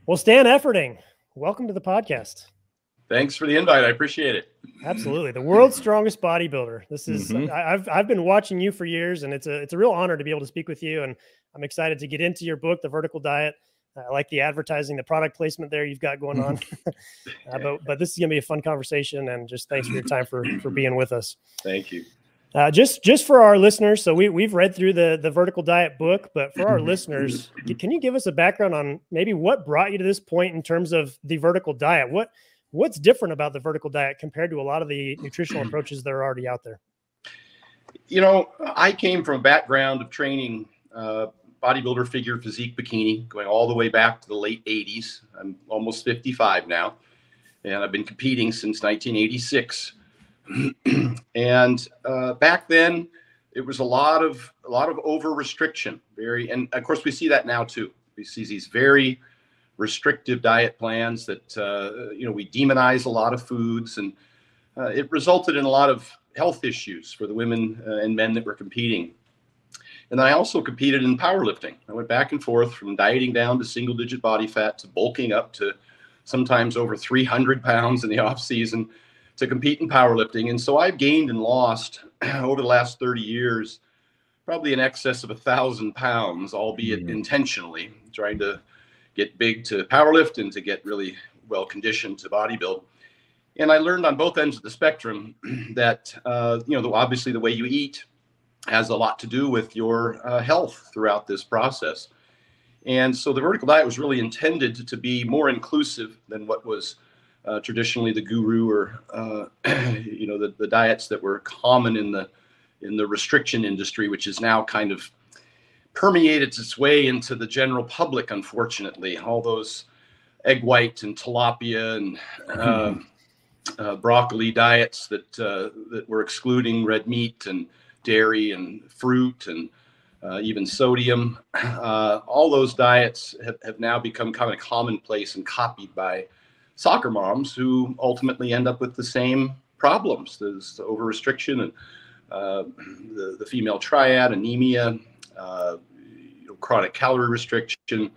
Well, Stan Efferding, welcome to the podcast. Thanks for the invite. I appreciate it. Absolutely. The world's strongest bodybuilder. This is, Mhm. I've been watching you for years, and it's a real honor to be able to speak with you. And I'm excited to get into your book, The Vertical Diet. I like the advertising, the product placement there you've got going on. But this is going to be a fun conversation, and just thanks for your time for being with us. Thank you. Just for our listeners, so we've read through the Vertical Diet book, but for our listeners, can you give us a background on maybe what brought you to this point in terms of the vertical diet? What's different about the vertical diet compared to a lot of the nutritional approaches that are already out there? You know, I came from a background of training bodybuilder, figure, physique, bikini, going all the way back to the late 80s. I'm almost 55 now, and I've been competing since 1986. And back then, it was a lot of over restriction. And of course, we see that now too. We see these very restrictive diet plans that we demonize a lot of foods, and it resulted in a lot of health issues for the women and men that were competing. And then I also competed in powerlifting. I went back and forth from dieting down to single digit body fat to bulking up to sometimes over 300 pounds in the off season to compete in powerlifting. And so I've gained and lost over the last 30 years, probably in excess of 1,000 pounds, albeit intentionally, trying to get big to powerlift and to get really well conditioned to bodybuild. And I learned on both ends of the spectrum that, obviously the way you eat has a lot to do with your health throughout this process. And so the vertical diet was really intended to be more inclusive than what was traditionally the guru or, the diets that were common in the restriction industry, which is now kind of permeated its way into the general public, unfortunately. All those egg white and tilapia and broccoli diets that were excluding red meat and dairy and fruit and even sodium. All those diets have now become kind of commonplace and copied by soccer moms who ultimately end up with the same problems. There's over restriction and the female triad, anemia, chronic calorie restriction,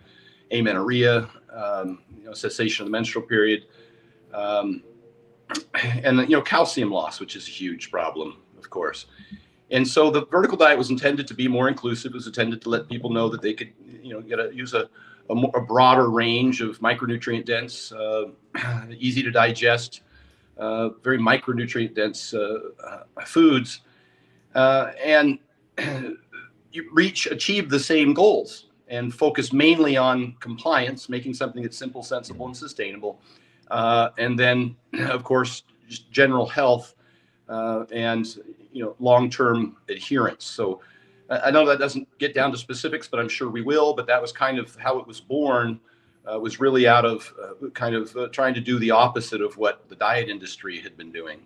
amenorrhea, cessation of the menstrual period, and calcium loss, which is a huge problem, of course. And so the vertical diet was intended to be more inclusive. It was intended to let people know that they could, use a broader range of micronutrient dense, easy to digest, very micronutrient dense foods, and achieve the same goals and focus mainly on compliance, making something that's simple, sensible, and sustainable. And then, of course, just general health and long-term adherence. So I know that doesn't get down to specifics, but I'm sure we will. But that was kind of how it was born. Was really out of trying to do the opposite of what the diet industry had been doing.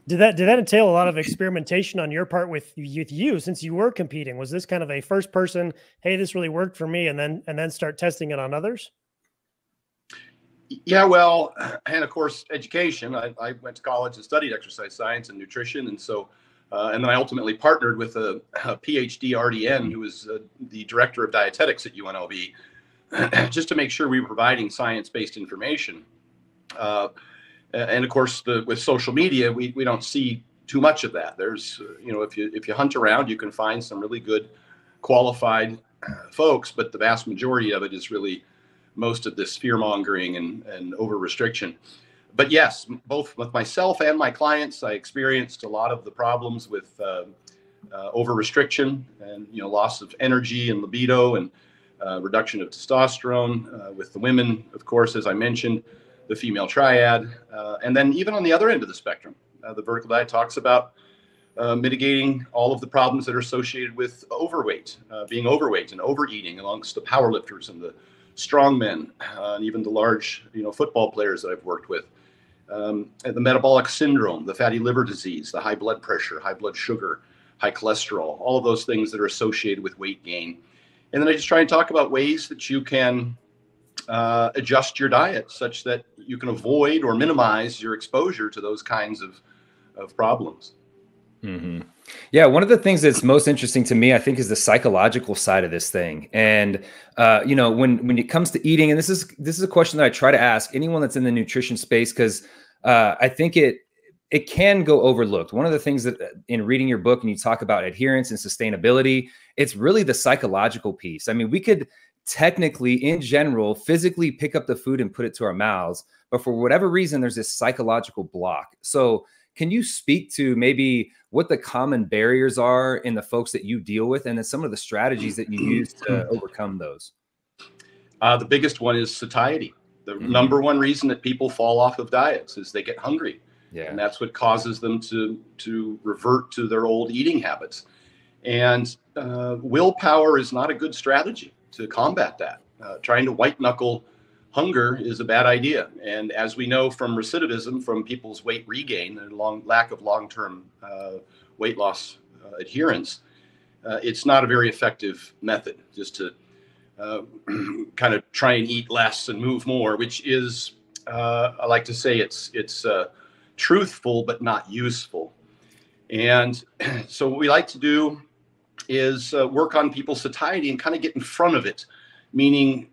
Did that entail a lot of experimentation on your part with you since you were competing? Was this kind of a first person, hey, this really worked for me, and then start testing it on others? Yeah, well, and of course, education. I went to college and studied exercise science and nutrition, and so, and then I ultimately partnered with a PhD RDN who was the director of dietetics at UNLV, just to make sure we were providing science-based information. And of course, with social media, we don't see too much of that. There's, if you hunt around, you can find some really good, qualified folks, but the vast majority of it is really most of this fear mongering and over restriction. But yes, both with myself and my clients, I experienced a lot of the problems with over restriction and loss of energy and libido and reduction of testosterone with the women, of course, as I mentioned, the female triad, and then even on the other end of the spectrum, the vertical diet talks about mitigating all of the problems that are associated with being overweight and overeating amongst the powerlifters and the strong men, and even the large, football players that I've worked with, and the metabolic syndrome, the fatty liver disease, the high blood pressure, high blood sugar, high cholesterol, all of those things that are associated with weight gain. And then I just try and talk about ways that you can adjust your diet such that you can avoid or minimize your exposure to those kinds of problems. Yeah, one of the things that's most interesting to me, I think, is the psychological side of this thing. And you know, when it comes to eating, and this is a question that I try to ask anyone that's in the nutrition space, because I think it can go overlooked. One of the things that in reading your book and you talk about adherence and sustainability, it's really the psychological piece. I mean, we could technically, in general, physically pick up the food and put it to our mouths, but for whatever reason, there's this psychological block. So can you speak to maybe what the common barriers are in the folks that you deal with, and then some of the strategies that you use to overcome those? The biggest one is satiety. The number one reason that people fall off of diets is they get hungry. Yeah. And that's what causes them to revert to their old eating habits. And willpower is not a good strategy to combat that. Trying to white knuckle hunger is a bad idea. And as we know from recidivism, from people's weight regain and lack of long-term weight loss adherence, it's not a very effective method just to kind of try and eat less and move more, which is, I like to say it's truthful, but not useful. And so what we like to do is work on people's satiety and kind of get in front of it, meaning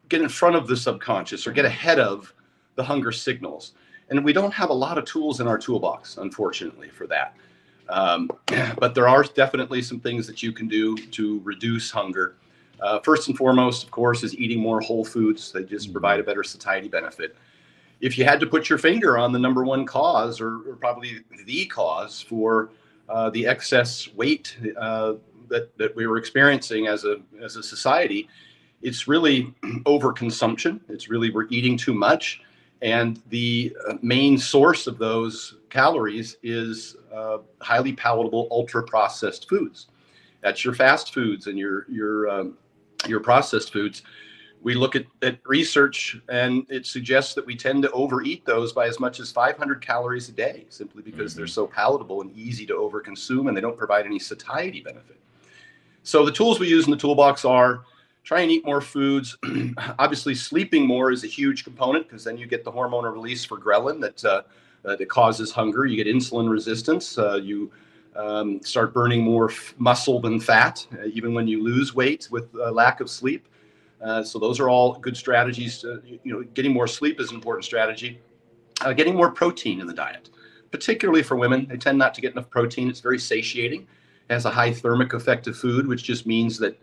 get in front of the subconscious or get ahead of the hunger signals. And we don't have a lot of tools in our toolbox, unfortunately, for that. But there are definitely some things that you can do to reduce hunger. First and foremost, of course, is eating more whole foods. They just provide a better satiety benefit. If you had to put your finger on the number one cause, or probably the cause for the excess weight that we were experiencing as a society, it's really overconsumption. It's really we're eating too much. And the main source of those calories is highly palatable, ultra-processed foods. That's your fast foods and your processed foods. We look at research, and it suggests that we tend to overeat those by as much as 500 calories a day, simply because they're so palatable and easy to overconsume, and they don't provide any satiety benefit. So the tools we use in the toolbox are try and eat more foods. Obviously, sleeping more is a huge component, because then you get the hormonal release for ghrelin that causes hunger. You get insulin resistance. You start burning more muscle than fat, even when you lose weight with lack of sleep. So those are all good strategies. Getting more sleep is an important strategy. Getting more protein in the diet, particularly for women. They tend not to get enough protein. It's very satiating. It has a high thermic effect of food, which just means that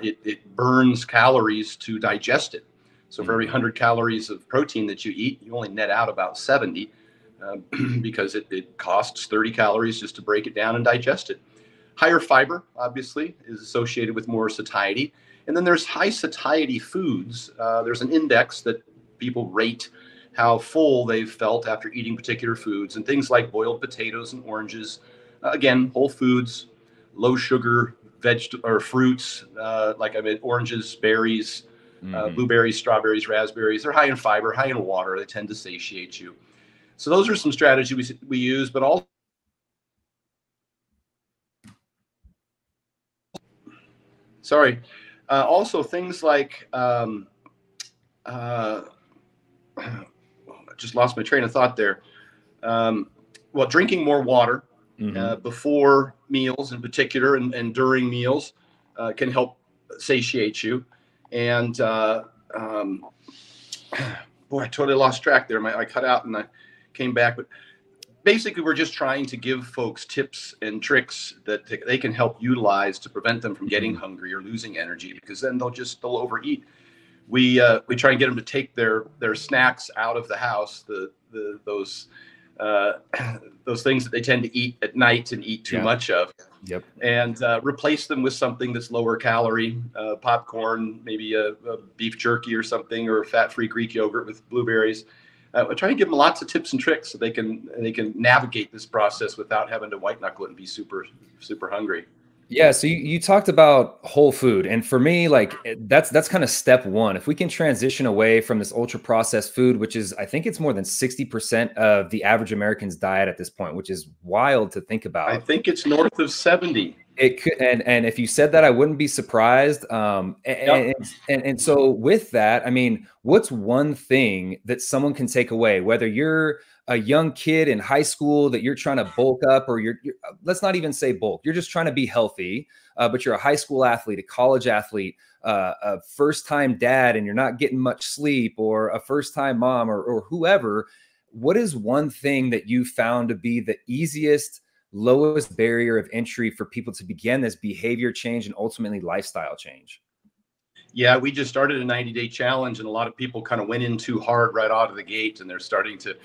it burns calories to digest it. So for every 100 calories of protein that you eat, you only net out about 70 because it costs 30 calories just to break it down and digest it. Higher fiber, obviously, is associated with more satiety. And then there's high satiety foods. There's an index that people rate how full they've felt after eating particular foods, and things like boiled potatoes and oranges. Again, whole foods, low sugar or fruits, like I mean, oranges, berries, blueberries, strawberries, raspberries. They're high in fiber, high in water. They tend to satiate you. So those are some strategies we use, but also also things like, I just lost my train of thought there. Well, drinking more water before meals in particular, and during meals can help satiate you. And boy, I totally lost track there. I cut out and I came back, but basically we're just trying to give folks tips and tricks that they can help utilize to prevent them from getting hungry or losing energy, because then they'll overeat. We try and get them to take their snacks out of the house, those things that they tend to eat at night and eat too much of. Yep. And replace them with something that's lower calorie, popcorn, maybe a beef jerky or something, or fat-free Greek yogurt with blueberries. I try and give them lots of tips and tricks so they can navigate this process without having to white knuckle it and be super, super hungry. Yeah. So you talked about whole food, and for me, like that's kind of step one. If we can transition away from this ultra processed food, which is, I think it's more than 60% of the average American's diet at this point, which is wild to think about. I think it's north of 70. It could, and if you said that, I wouldn't be surprised. Yep. And so with that, I mean, what's one thing that someone can take away, whether you're a young kid in high school that you're trying to bulk up, or you're let's not even say bulk, you're just trying to be healthy, but you're a high school athlete, a college athlete, a first-time dad, and you're not getting much sleep, or a first-time mom, or whoever. What is one thing that you found to be the easiest, lowest barrier of entry for people to begin this behavior change and ultimately lifestyle change? Yeah, we just started a 90-day challenge, and a lot of people kind of went in too hard right out of the gate, and they're starting to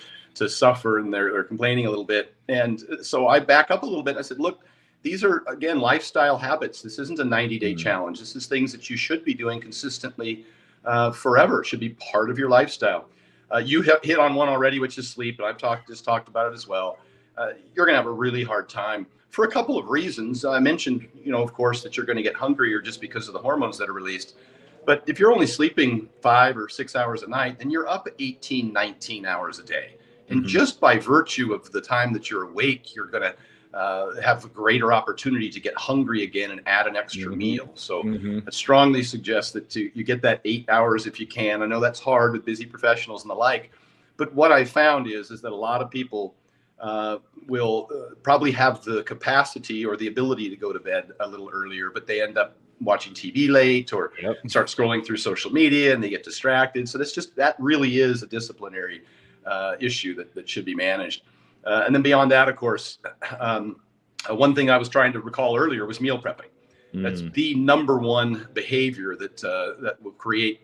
suffer, and they're complaining a little bit. And so I back up a little bit. I said, look, these are, again, lifestyle habits. This isn't a 90-day challenge. This is things that you should be doing consistently forever. It should be part of your lifestyle. You have hit on one already, which is sleep, and I've just talked about it as well. You're going to have a really hard time for a couple of reasons. I mentioned, of course, that you're going to get hungrier just because of the hormones that are released. But if you're only sleeping 5 or 6 hours a night, then you're up 18, 19 hours a day. And just by virtue of the time that you're awake, you're going to have a greater opportunity to get hungry again and add an extra meal. So I strongly suggest that you get that 8 hours if you can. I know that's hard with busy professionals and the like. But what I found is that a lot of people will probably have the capacity or the ability to go to bed a little earlier, but they end up watching TV late, or start scrolling through social media, and they get distracted. So that really is a disciplinary issue that should be managed. And then beyond that, of course, one thing I was trying to recall earlier was meal prepping. That's the number one behavior that will create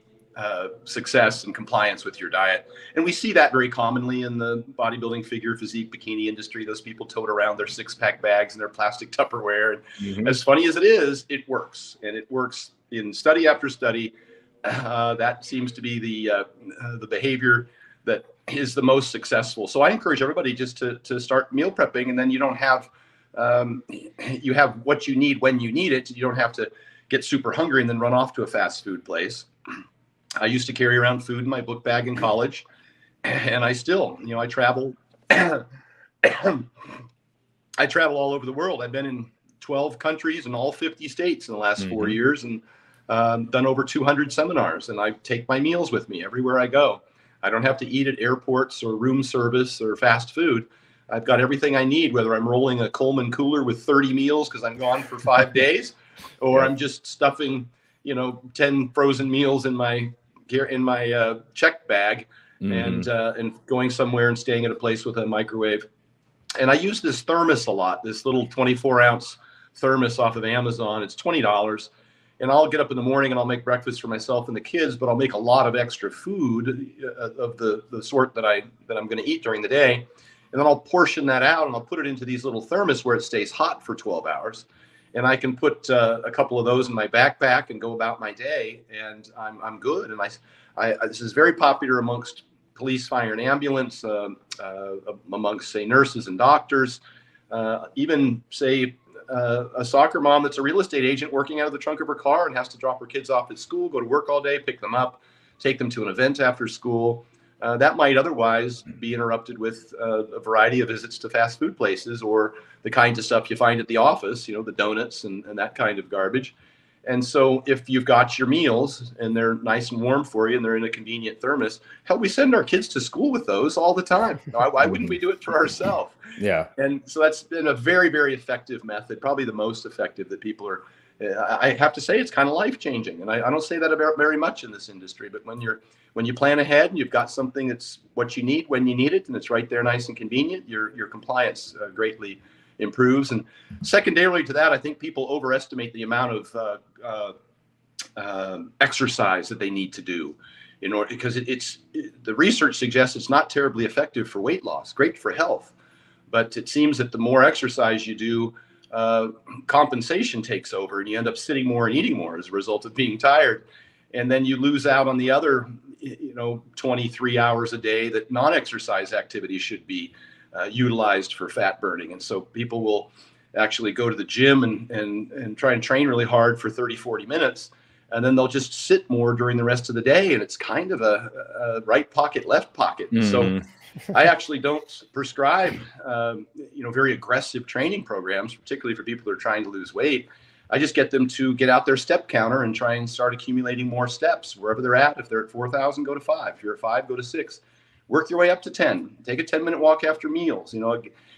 success and compliance with your diet. And we see that very commonly in the bodybuilding, figure, physique, bikini industry. Those people tote around their 6-pack bags and their plastic Tupperware. And as funny as it is, it works. And it works in study after study. That seems to be the behavior that is the most successful. So I encourage everybody just to start meal prepping, and then you don't have, you have what you need when you need it. You don't have to get super hungry and then run off to a fast food place. I used to carry around food in my book bag in college, and I still, I travel. I travel all over the world. I've been in 12 countries in all 50 states in the last 4 years, and done over 200 seminars. And I take my meals with me everywhere I go. I don't have to eat at airports or room service or fast food. I've got everything I need, whether I'm rolling a Coleman cooler with 30 meals because I'm gone for 5 days, or I'm just stuffing, 10 frozen meals in my check bag, and going somewhere and staying at a place with a microwave. And I use this thermos a lot, this little 24-ounce thermos off of Amazon. It's $20. And I'll get up in the morning and I'll make breakfast for myself and the kids, but I'll make a lot of extra food of the sort that I'm going to eat during the day. And then I'll portion that out and I'll put it into these little thermos where it stays hot for 12 hours. And I can put a couple of those in my backpack and go about my day, and I'm good. And this is very popular amongst police, fire, and ambulance, amongst, say, nurses and doctors, even, say, a soccer mom that's a real estate agent working out of the trunk of her car and has to drop her kids off at school, go to work all day, pick them up, take them to an event after school. That might otherwise be interrupted with a variety of visits to fast food places, or the kinds of stuff you find at the office, the donuts and that kind of garbage. And so if you've got your meals and they're nice and warm for you and they're in a convenient thermos, hell, we send our kids to school with those all the time. Why wouldn't we do it for ourselves? Yeah. And so that's been a very, very effective method, probably the most effective that people are. I have to say it's kind of life-changing. And I don't say that about very much in this industry, but when you plan ahead and you've got something that's what you need when you need it, and it's right there nice and convenient, your compliance greatly improves. And secondarily to that, I think people overestimate the amount of exercise that they need to do in order, because the research suggests it's not terribly effective for weight loss, great for health. But it seems that the more exercise you do, compensation takes over, and you end up sitting more and eating more as a result of being tired. And then you lose out on the other, 23 hours a day that non-exercise activities should be utilized for fat burning. And so people will actually go to the gym and try and train really hard for 30, 40 minutes. And then they'll just sit more during the rest of the day. And it's kind of a right pocket, left pocket. So I actually don't prescribe, very aggressive training programs, particularly for people that are trying to lose weight, I just get them to get out their step counter and try and start accumulating more steps wherever they're at. If they're at 4,000, go to 5. If you're at 5, go to 6. Work your way up to 10. Take a 10-minute walk after meals.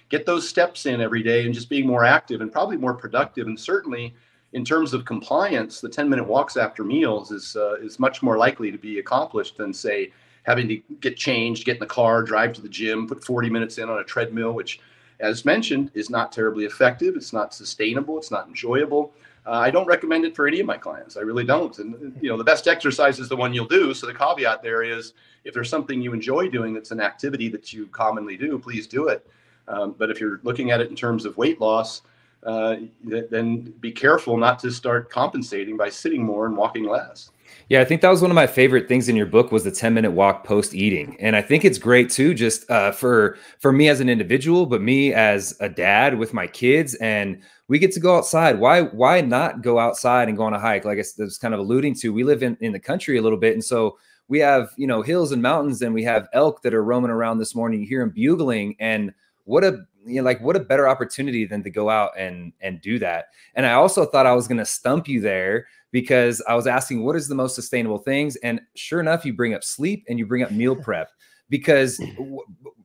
Get those steps in every day and just being more active and probably more productive. And certainly in terms of compliance, the 10-minute walks after meals is much more likely to be accomplished than, say, having to get changed, get in the car, drive to the gym, put 40 minutes in on a treadmill, which, as mentioned, is not terribly effective. It's not sustainable. It's not enjoyable. I don't recommend it for any of my clients. I really don't. And, the best exercise is the one you'll do. So the caveat there is, if there's something you enjoy doing that's an activity that you commonly do, please do it. But if you're looking at it in terms of weight loss, then be careful not to start compensating by sitting more and walking less. Yeah, I think that was one of my favorite things in your book was the 10-minute walk post eating. And I think it's great too, just for me as an individual, but me as a dad with my kids, and we get to go outside. Why not go outside and go on a hike? Like I was kind of alluding to, we live in the country a little bit. And so we have, hills and mountains, and we have elk that are roaming around this morning. You hear them bugling, and what a better opportunity than to go out and do that. And I also thought I was going to stump you there, because I was asking, what is the most sustainable things? And sure enough, you bring up sleep and you bring up meal prep, because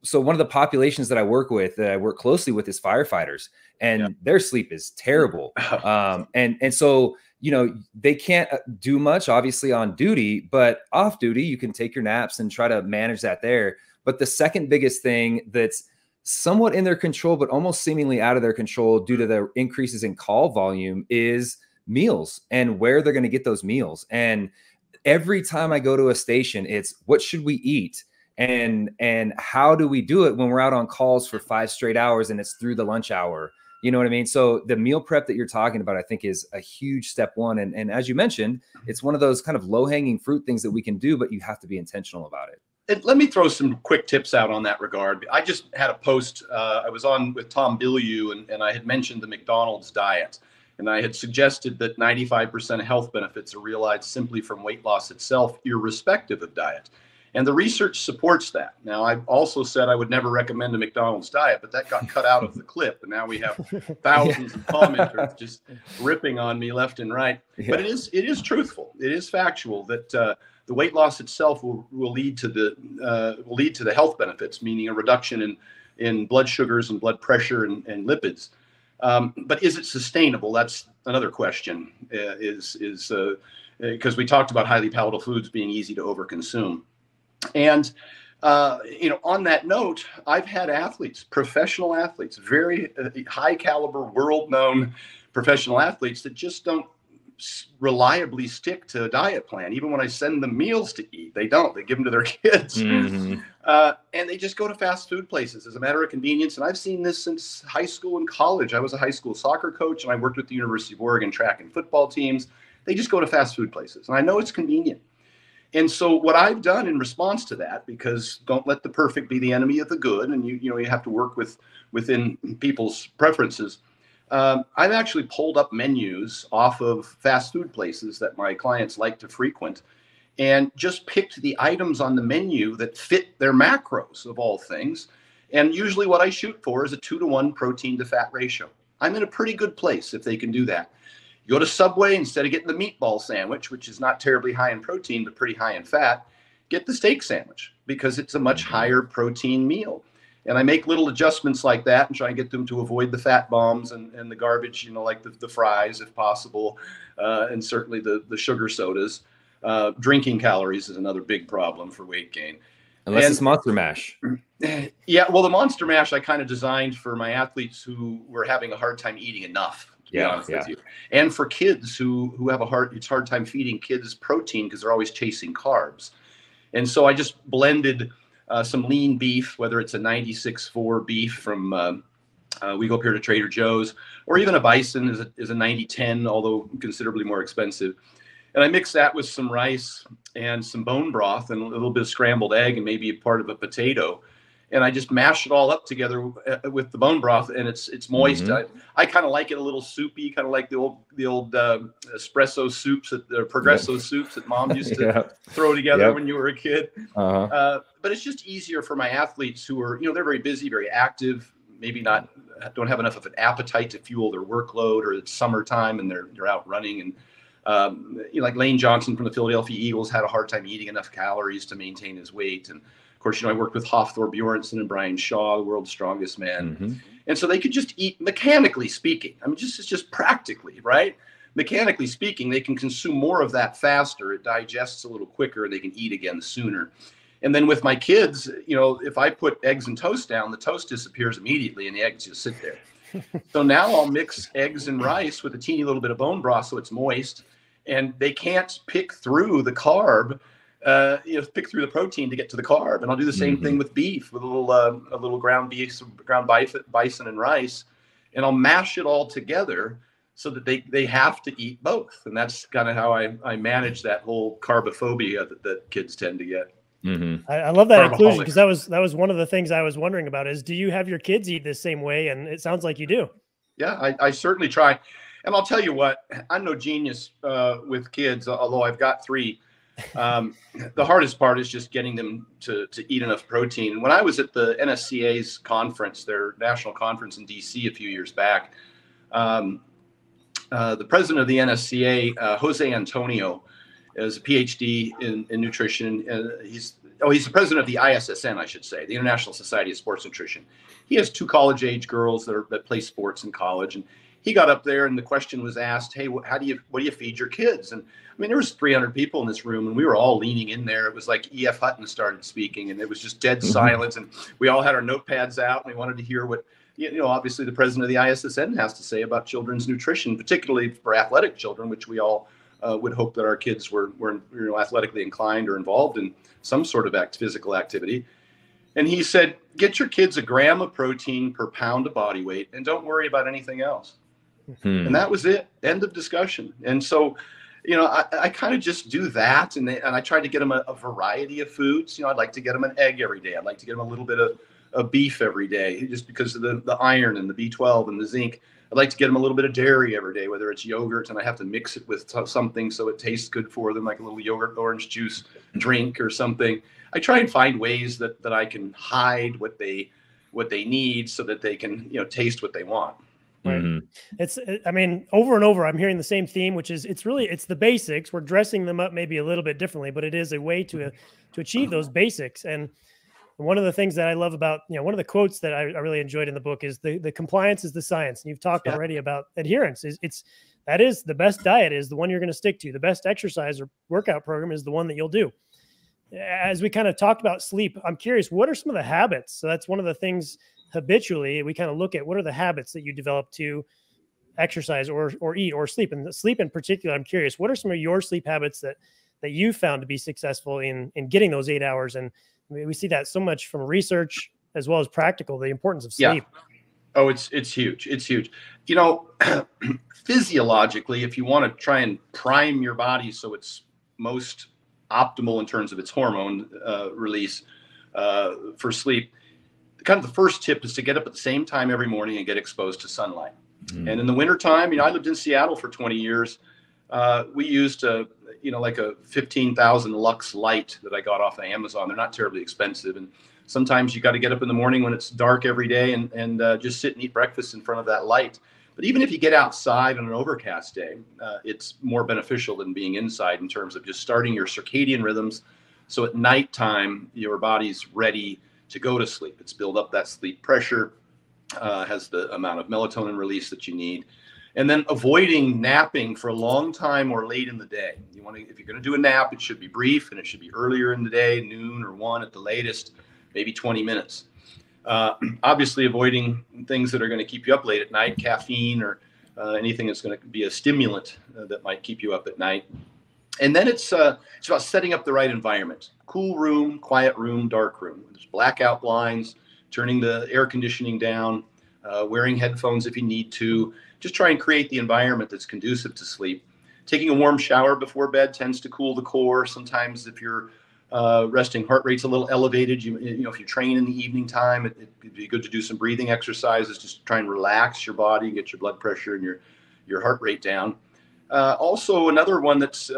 so one of the populations that I work closely with is firefighters, and their sleep is terrible. And so, they can't do much obviously on duty, but off duty, you can take your naps and try to manage that there. But the second biggest thing that's somewhat in their control, but almost seemingly out of their control due to the increases in call volume, is meals and where they're going to get those meals. And every time I go to a station, it's what should we eat? And how do we do it when we're out on calls for 5 straight hours and it's through the lunch hour? You know what I mean? So the meal prep that you're talking about, I think, is a huge step one. And as you mentioned, it's one of those kind of low-hanging fruit things that we can do, but you have to be intentional about it. And let me throw some quick tips out on that regard. I just had a post. I was on with Tom Bilyeu, and I had mentioned the McDonald's diet. And I had suggested that 95% of health benefits are realized simply from weight loss itself, irrespective of diet. And the research supports that. Now, I also said I would never recommend a McDonald's diet, but that got cut out of the clip. And now we have thousands of commenters just ripping on me left and right. Yeah. But it is truthful. It is factual that the weight loss itself will lead to the health benefits, meaning a reduction in blood sugars and blood pressure and lipids. But is it sustainable? That's another question. Because we talked about highly palatable foods being easy to overconsume. And, on that note, I've had athletes, professional athletes, very high caliber, world known professional athletes that just don't reliably stick to a diet plan. Even when I send them meals to eat, they don't. They give them to their kids. Mm-hmm. And they just go to fast food places as a matter of convenience. And I've seen this since high school and college. I was a high school soccer coach, and I worked with the University of Oregon track and football teams. They just go to fast food places. And I know it's convenient. And so what I've done in response to that, because don't let the perfect be the enemy of the good, and you have to work within people's preferences. I've actually pulled up menus off of fast food places that my clients like to frequent, and just picked the items on the menu that fit their macros, of all things. And usually what I shoot for is a 2-to-1 protein to fat ratio. I'm in a pretty good place if they can do that. You go to Subway, instead of getting the meatball sandwich, which is not terribly high in protein, but pretty high in fat, get the steak sandwich, because it's a much higher protein meal. And I make little adjustments like that and try and get them to avoid the fat bombs and the garbage, like the fries, if possible, and certainly the sugar sodas. Drinking calories is another big problem for weight gain. Unless it's Monster Mash. Yeah, well, the Monster Mash I kind of designed for my athletes who were having a hard time eating enough. To be honest with you. And for kids who have a hard time feeding kids protein because they're always chasing carbs. And so I just blended some lean beef, whether it's a 96.4 beef from we go up here to Trader Joe's, or even a bison is a 90-10, although considerably more expensive. And I mix that with some rice and some bone broth and a little bit of scrambled egg and maybe a part of a potato. And I just mash it all up together with the bone broth, and it's moist. Mm-hmm. I kind of like it a little soupy, kind of like the old espresso soups, Progresso soups that Mom used to throw together when you were a kid. Uh-huh. But it's just easier for my athletes who are, they're very busy, very active, maybe don't have enough of an appetite to fuel their workload, or it's summertime and they're out running. And like Lane Johnson from the Philadelphia Eagles had a hard time eating enough calories to maintain his weight. And of course, I worked with Hafthor Bjornsson and Brian Shaw, the world's strongest man. And so they could just eat, mechanically speaking. I mean, it's just practically, right? Mechanically speaking, they can consume more of that faster. It digests a little quicker, and they can eat again sooner. And then with my kids, if I put eggs and toast down, the toast disappears immediately and the eggs just sit there. So now I'll mix eggs and rice with a teeny little bit of bone broth so it's moist, and they can't pick through the carb, pick through the protein to get to the carb. And I'll do the same thing with beef, with a little ground beef, ground bison and rice, and I'll mash it all together so that they have to eat both. And that's kind of how I manage that whole carbophobia that kids tend to get. I love that inclusion, because that was one of the things I was wondering about is, do you have your kids eat the same way? And it sounds like you do. Yeah, I certainly try. And I'll tell you what, I'm no genius with kids, although I've got 3. The hardest part is just getting them to eat enough protein. And when I was at the NSCA's conference, their national conference in DC a few years back, the president of the NSCA, Jose Antonio, is a PhD in nutrition. He's the president of the ISSN, I should say, the International Society of Sports Nutrition. He has 2 college-age girls that play sports in college, and he got up there and the question was asked, "Hey, what do you feed your kids?" And I mean, there was 300 people in this room, and we were all leaning in there. It was like E.F. Hutton started speaking, and it was just dead silence, and we all had our notepads out, and we wanted to hear what obviously the president of the ISSN has to say about children's nutrition, particularly for athletic children, which we all would hope that our kids were athletically inclined or involved in some sort of physical activity. And he said, get your kids 1 gram of protein per pound of body weight, and don't worry about anything else. And that was it. End of discussion. And so, I kind of just do that. And I try to get them a variety of foods. I'd like to get them an egg every day. I'd like to get them a little bit of beef every day, just because of the iron and the B12 and the zinc. I'd like to get them a little bit of dairy every day, whether it's yogurt, and I have to mix it with something so it tastes good for them, like a little yogurt orange juice drink or something. I try and find ways that I can hide what they need so that they can taste what they want. Right. I mean, over and over, I'm hearing the same theme, which is it's the basics. We're dressing them up maybe a little bit differently, but it is a way to achieve those basics. And one of the things that I love about, one of the quotes that I really enjoyed in the book is the compliance is the science. And you've talked already about adherence. That is the best diet is the one you're going to stick to. The best exercise or workout program is the one that you'll do. As we kind of talked about sleep, I'm curious, what are some of the habits? So that's one of the things habitually we kind of look at. What are the habits that you develop to exercise or eat or sleep? And sleep in particular, I'm curious, what are some of your sleep habits that you found to be successful in getting those 8 hours? And we see that so much from research as well as practical, the importance of sleep. Yeah. Oh, it's huge. It's huge. Physiologically, if you want to try and prime your body so it's most optimal in terms of its hormone release for sleep, kind of the first tip is to get up at the same time every morning and get exposed to sunlight. And in the wintertime, I lived in Seattle for 20 years. We used like a 15,000 lux light that I got off of Amazon. They're not terribly expensive. And sometimes you got to get up in the morning when it's dark every day and just sit and eat breakfast in front of that light. But even if you get outside on an overcast day, it's more beneficial than being inside in terms of just starting your circadian rhythms. So at nighttime, your body's ready to go to sleep. It's build up that sleep pressure, has the amount of melatonin release that you need. And then avoiding napping for a long time or late in the day. If you're going to do a nap, it should be brief and it should be earlier in the day, noon or 1 at the latest, maybe 20 minutes. Obviously avoiding things that are going to keep you up late at night, caffeine or anything that's going to be a stimulant that might keep you up at night. And then it's about setting up the right environment. Cool room, quiet room, dark room. There's blackout blinds, turning the air conditioning down, wearing headphones if you need to. Just try and create the environment that's conducive to sleep. Taking a warm shower before bed tends to cool the core. Sometimes if your resting heart rate's a little elevated, if you train in the evening time, it'd be good to do some breathing exercises, just try and relax your body, get your blood pressure and your heart rate down. Also, another one that's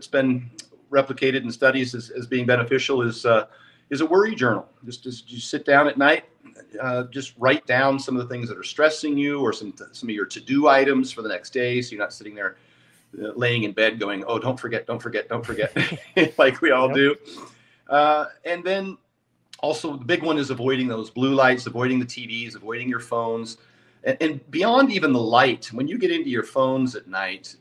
been replicated in studies as being beneficial is is a worry journal. Just you sit down at night, just write down some of the things that are stressing you, or some of your to-do items for the next day, so you're not sitting there laying in bed going, oh, don't forget, like we all do. And then also the big one is avoiding those blue lights, avoiding the TVs, avoiding your phones. And beyond even the light, when you get into your phones at night,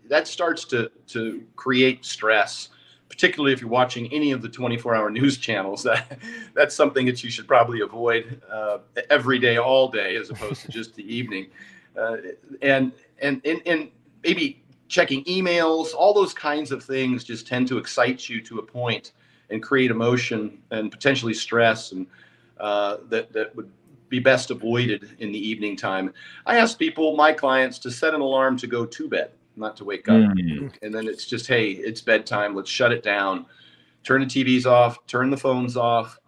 that starts to create stress, particularly if you're watching any of the 24-hour news channels. That's something that you should probably avoid every day, all day, as opposed to just the evening. And maybe checking emails, all those kinds of things just tend to excite you to a point and create emotion and potentially stress, and that would be best avoided in the evening time. I ask people, my clients, to set an alarm to go to bed, not to wake up. And then it's just, hey, it's bedtime. Let's shut it down. Turn the TVs off, turn the phones off,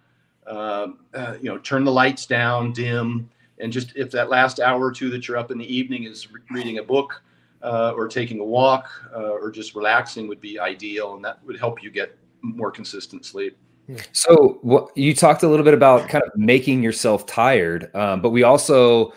turn the lights down, dim. And just if that last hour or two that you're up in the evening is reading a book or taking a walk or just relaxing, would be ideal. And that would help you get more consistent sleep. So you talked a little bit about kind of making yourself tired, but we also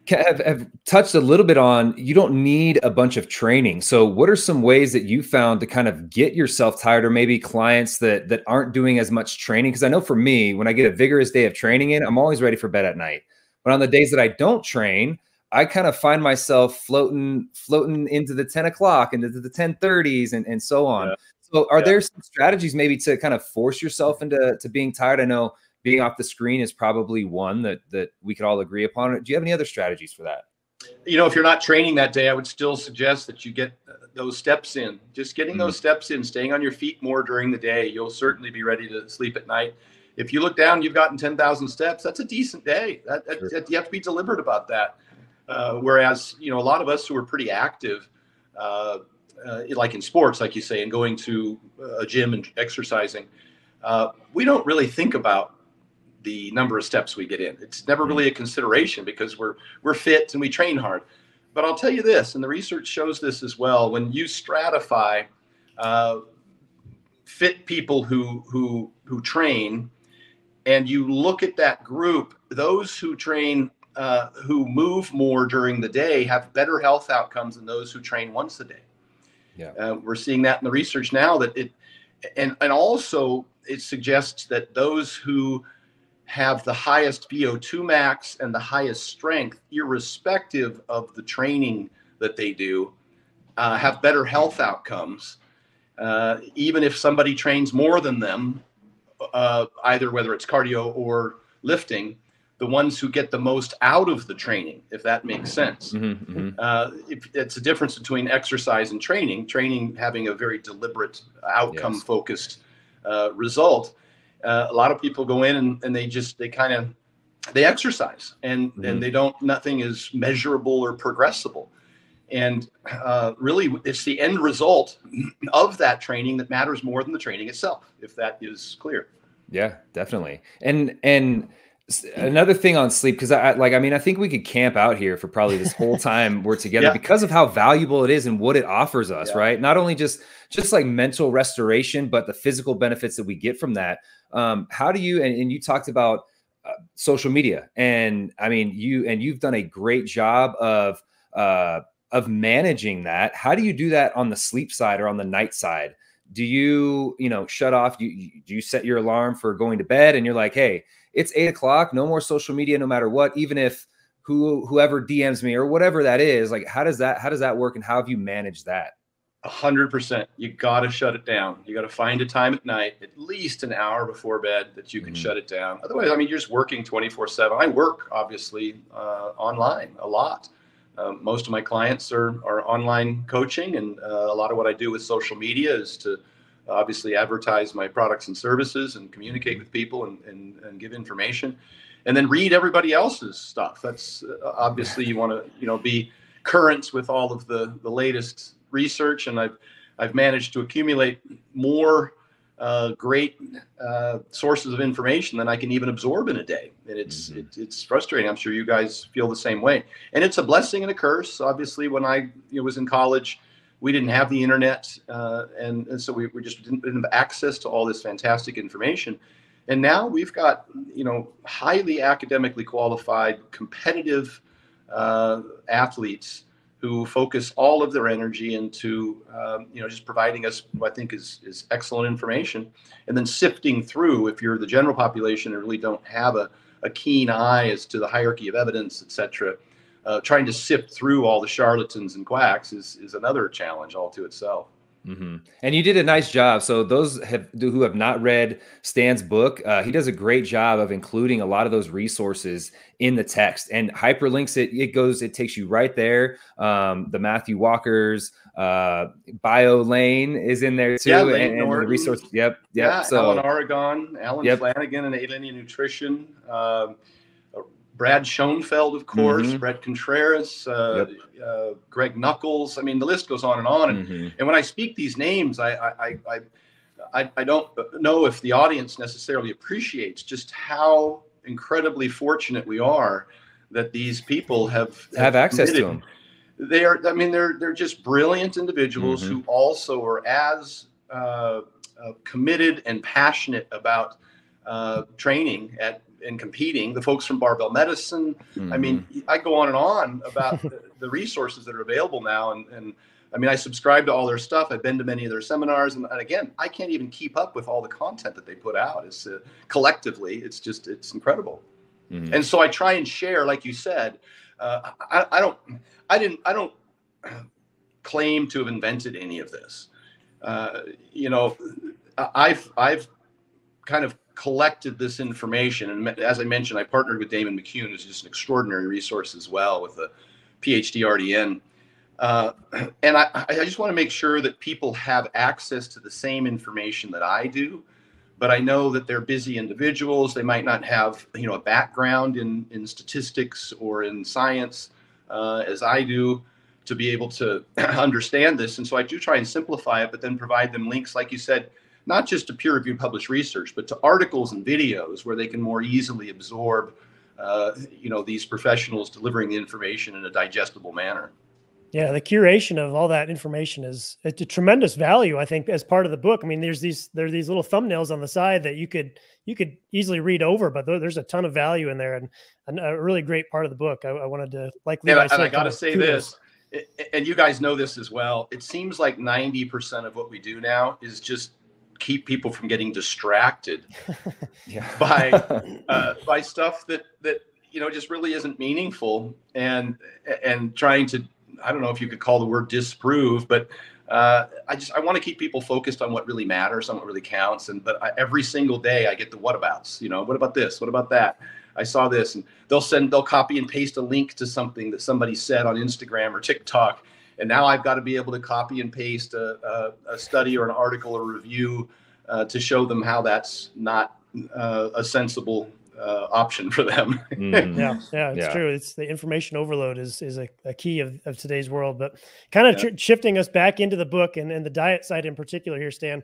have touched a little bit on, you don't need a bunch of training. So what are some ways that you found to kind of get yourself tired, or maybe clients that aren't doing as much training? Because I know for me, when I get a vigorous day of training in, I'm always ready for bed at night. But on the days that I don't train, I kind of find myself floating into the 10 o'clock, into the 10:30s and so on. Yeah. So are there some strategies maybe to kind of force yourself into being tired? I know being off the screen is probably one that we could all agree upon. Do you have any other strategies for that? If you're not training that day, I would still suggest that you get those steps in. Just getting those steps in, staying on your feet more during the day, you'll certainly be ready to sleep at night. If you look down, you've gotten 10,000 steps. That's a decent day. That you have to be deliberate about that. Whereas, a lot of us who are pretty active, like in sports, like you say, and going to a gym and exercising, we don't really think about the number of steps we get in. It's never really a consideration because we're fit and we train hard. But I'll tell you this, and the research shows this as well, when you stratify fit people who train, and you look at that group, those who train, who move more during the day have better health outcomes than those who train once a day. Yeah, we're seeing that in the research now, that and also it suggests that those who have the highest VO2 max and the highest strength, irrespective of the training that they do, have better health outcomes, even if somebody trains more than them, either whether it's cardio or lifting. The ones who get the most out of the training, if that makes sense. If it's a difference between exercise and training having a very deliberate outcome-focused result. A lot of people go in and they exercise and nothing is measurable or progressible. And really it's the end result of that training that matters more than the training itself, if that is clear. Yeah, definitely. And another thing on sleep, because I think we could camp out here for probably this whole time we're together because of how valuable it is and what it offers us, right? Not only just like mental restoration, but the physical benefits that we get from that. How do you, and you talked about social media, and I mean, you've done a great job of managing that. How do you do that on the sleep side or on the night side? Do you, shut off, do you set your alarm for going to bed and you're like, hey, it's 8 o'clock, no more social media, no matter what, even if whoever DMs me or whatever that is, like, how does that work? And how have you managed that? 100%. You got to shut it down. You got to find a time at night, at least an hour before bed, that you can shut it down. Otherwise, you're just working 24/7. I work obviously online a lot. Most of my clients are online coaching, and a lot of what I do with social media is to obviously advertise my products and services and communicate with people and give information, and then read everybody else's stuff. That's obviously you want to be current with all of the latest research, and I've managed to accumulate more great sources of information than I can even absorb in a day. And it's frustrating. I'm sure you guys feel the same way. And it's a blessing and a curse. Obviously, when I was in college, We didn't have the internet, and so we just didn't have access to all this fantastic information. And now we've got, highly academically qualified, competitive athletes who focus all of their energy into, just providing us what I think is excellent information, and then sifting through, if you're the general population and really don't have a keen eye as to the hierarchy of evidence, et cetera, trying to sift through all the charlatans and quacks is another challenge all to itself. Mm-hmm. And you did a nice job. So those who have not read Stan's book, he does a great job of including a lot of those resources in the text and hyperlinks it. It takes you right there. The Matthew Walker's bio lane is in there too. Yeah, and the resource. Yep. Yeah, so, Alan Oregon, Alan Flanagan and Alien Nutrition, Brad Schoenfeld, of course, Brett Contreras, Greg Knuckles. I mean, the list goes on. And when I speak these names, I don't know if the audience necessarily appreciates just how incredibly fortunate we are that these people have access to them. They're just brilliant individuals who also are as committed and passionate about training and competing. The folks from Barbell Medicine. I mean, I go on and on about the resources that are available now. And I mean, I subscribe to all their stuff. I've been to many of their seminars. And again, I can't even keep up with all the content that they put out. It's collectively, it's incredible. And so I try and share, like you said, I don't claim to have invented any of this. I've kind of collected this information, and as I mentioned, I partnered with Damon McCune, who's just an extraordinary resource as well, with a PhD RDN. And I just want to make sure that people have access to the same information that I do. But I know that they're busy individuals. They might not have, a background in statistics or in science as I do, to be able to understand this. And so I do try and simplify it, but then provide them links, like you said, not just to peer-reviewed published research, but to articles and videos where they can more easily absorb, these professionals delivering the information in a digestible manner. Yeah, the curation of all that information is a tremendous value, I think, as part of the book. I mean, there are these little thumbnails on the side that you could easily read over, but there's a ton of value in there, and a really great part of the book. I wanted to, like Levi said, and I got to say this, and you guys know this as well. It seems like 90% of what we do now is just keep people from getting distracted by stuff that just really isn't meaningful, and trying to, I don't know if you could call the word disprove, but I want to keep people focused on what really matters, on what really counts. But every single day I get the whatabouts. What about this? What about that? I saw this, and they'll copy and paste a link to something that somebody said on Instagram or TikTok, and now I've got to be able to copy and paste a study or an article or review to show them how that's not a sensible option for them. It's true. It's the information overload is a key of today's world. But kind of shifting us back into the book and the diet side in particular here, Stan,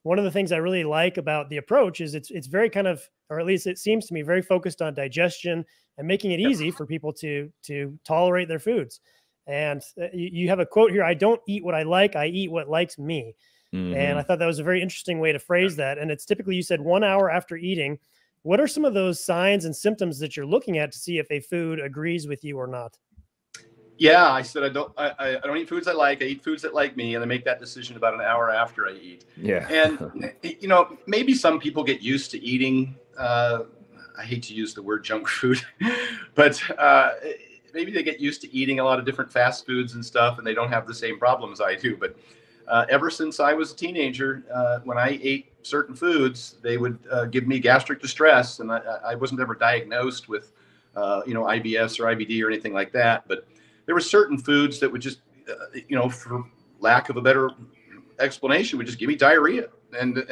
one of the things I really like about the approach is it's very kind of, or at least it seems to me, very focused on digestion and making it easy for people to tolerate their foods. And you have a quote here: "I don't eat what I like, I eat what likes me." And I thought that was a very interesting way to phrase that. And it's typically, you said 1 hour after eating. What are some of those signs and symptoms that you're looking at to see if a food agrees with you or not? Yeah, I said I don't eat foods I like. I eat foods that like me, and I make that decision about an hour after I eat. Yeah. And maybe some people get used to eating. I hate to use the word junk food, but maybe they get used to eating a lot of different fast foods and stuff, and they don't have the same problems I do. But ever since I was a teenager, when I ate certain foods, they would give me gastric distress, and I wasn't ever diagnosed with, IBS or IBD or anything like that. But there were certain foods that would just, for lack of a better explanation, would just give me diarrhea, and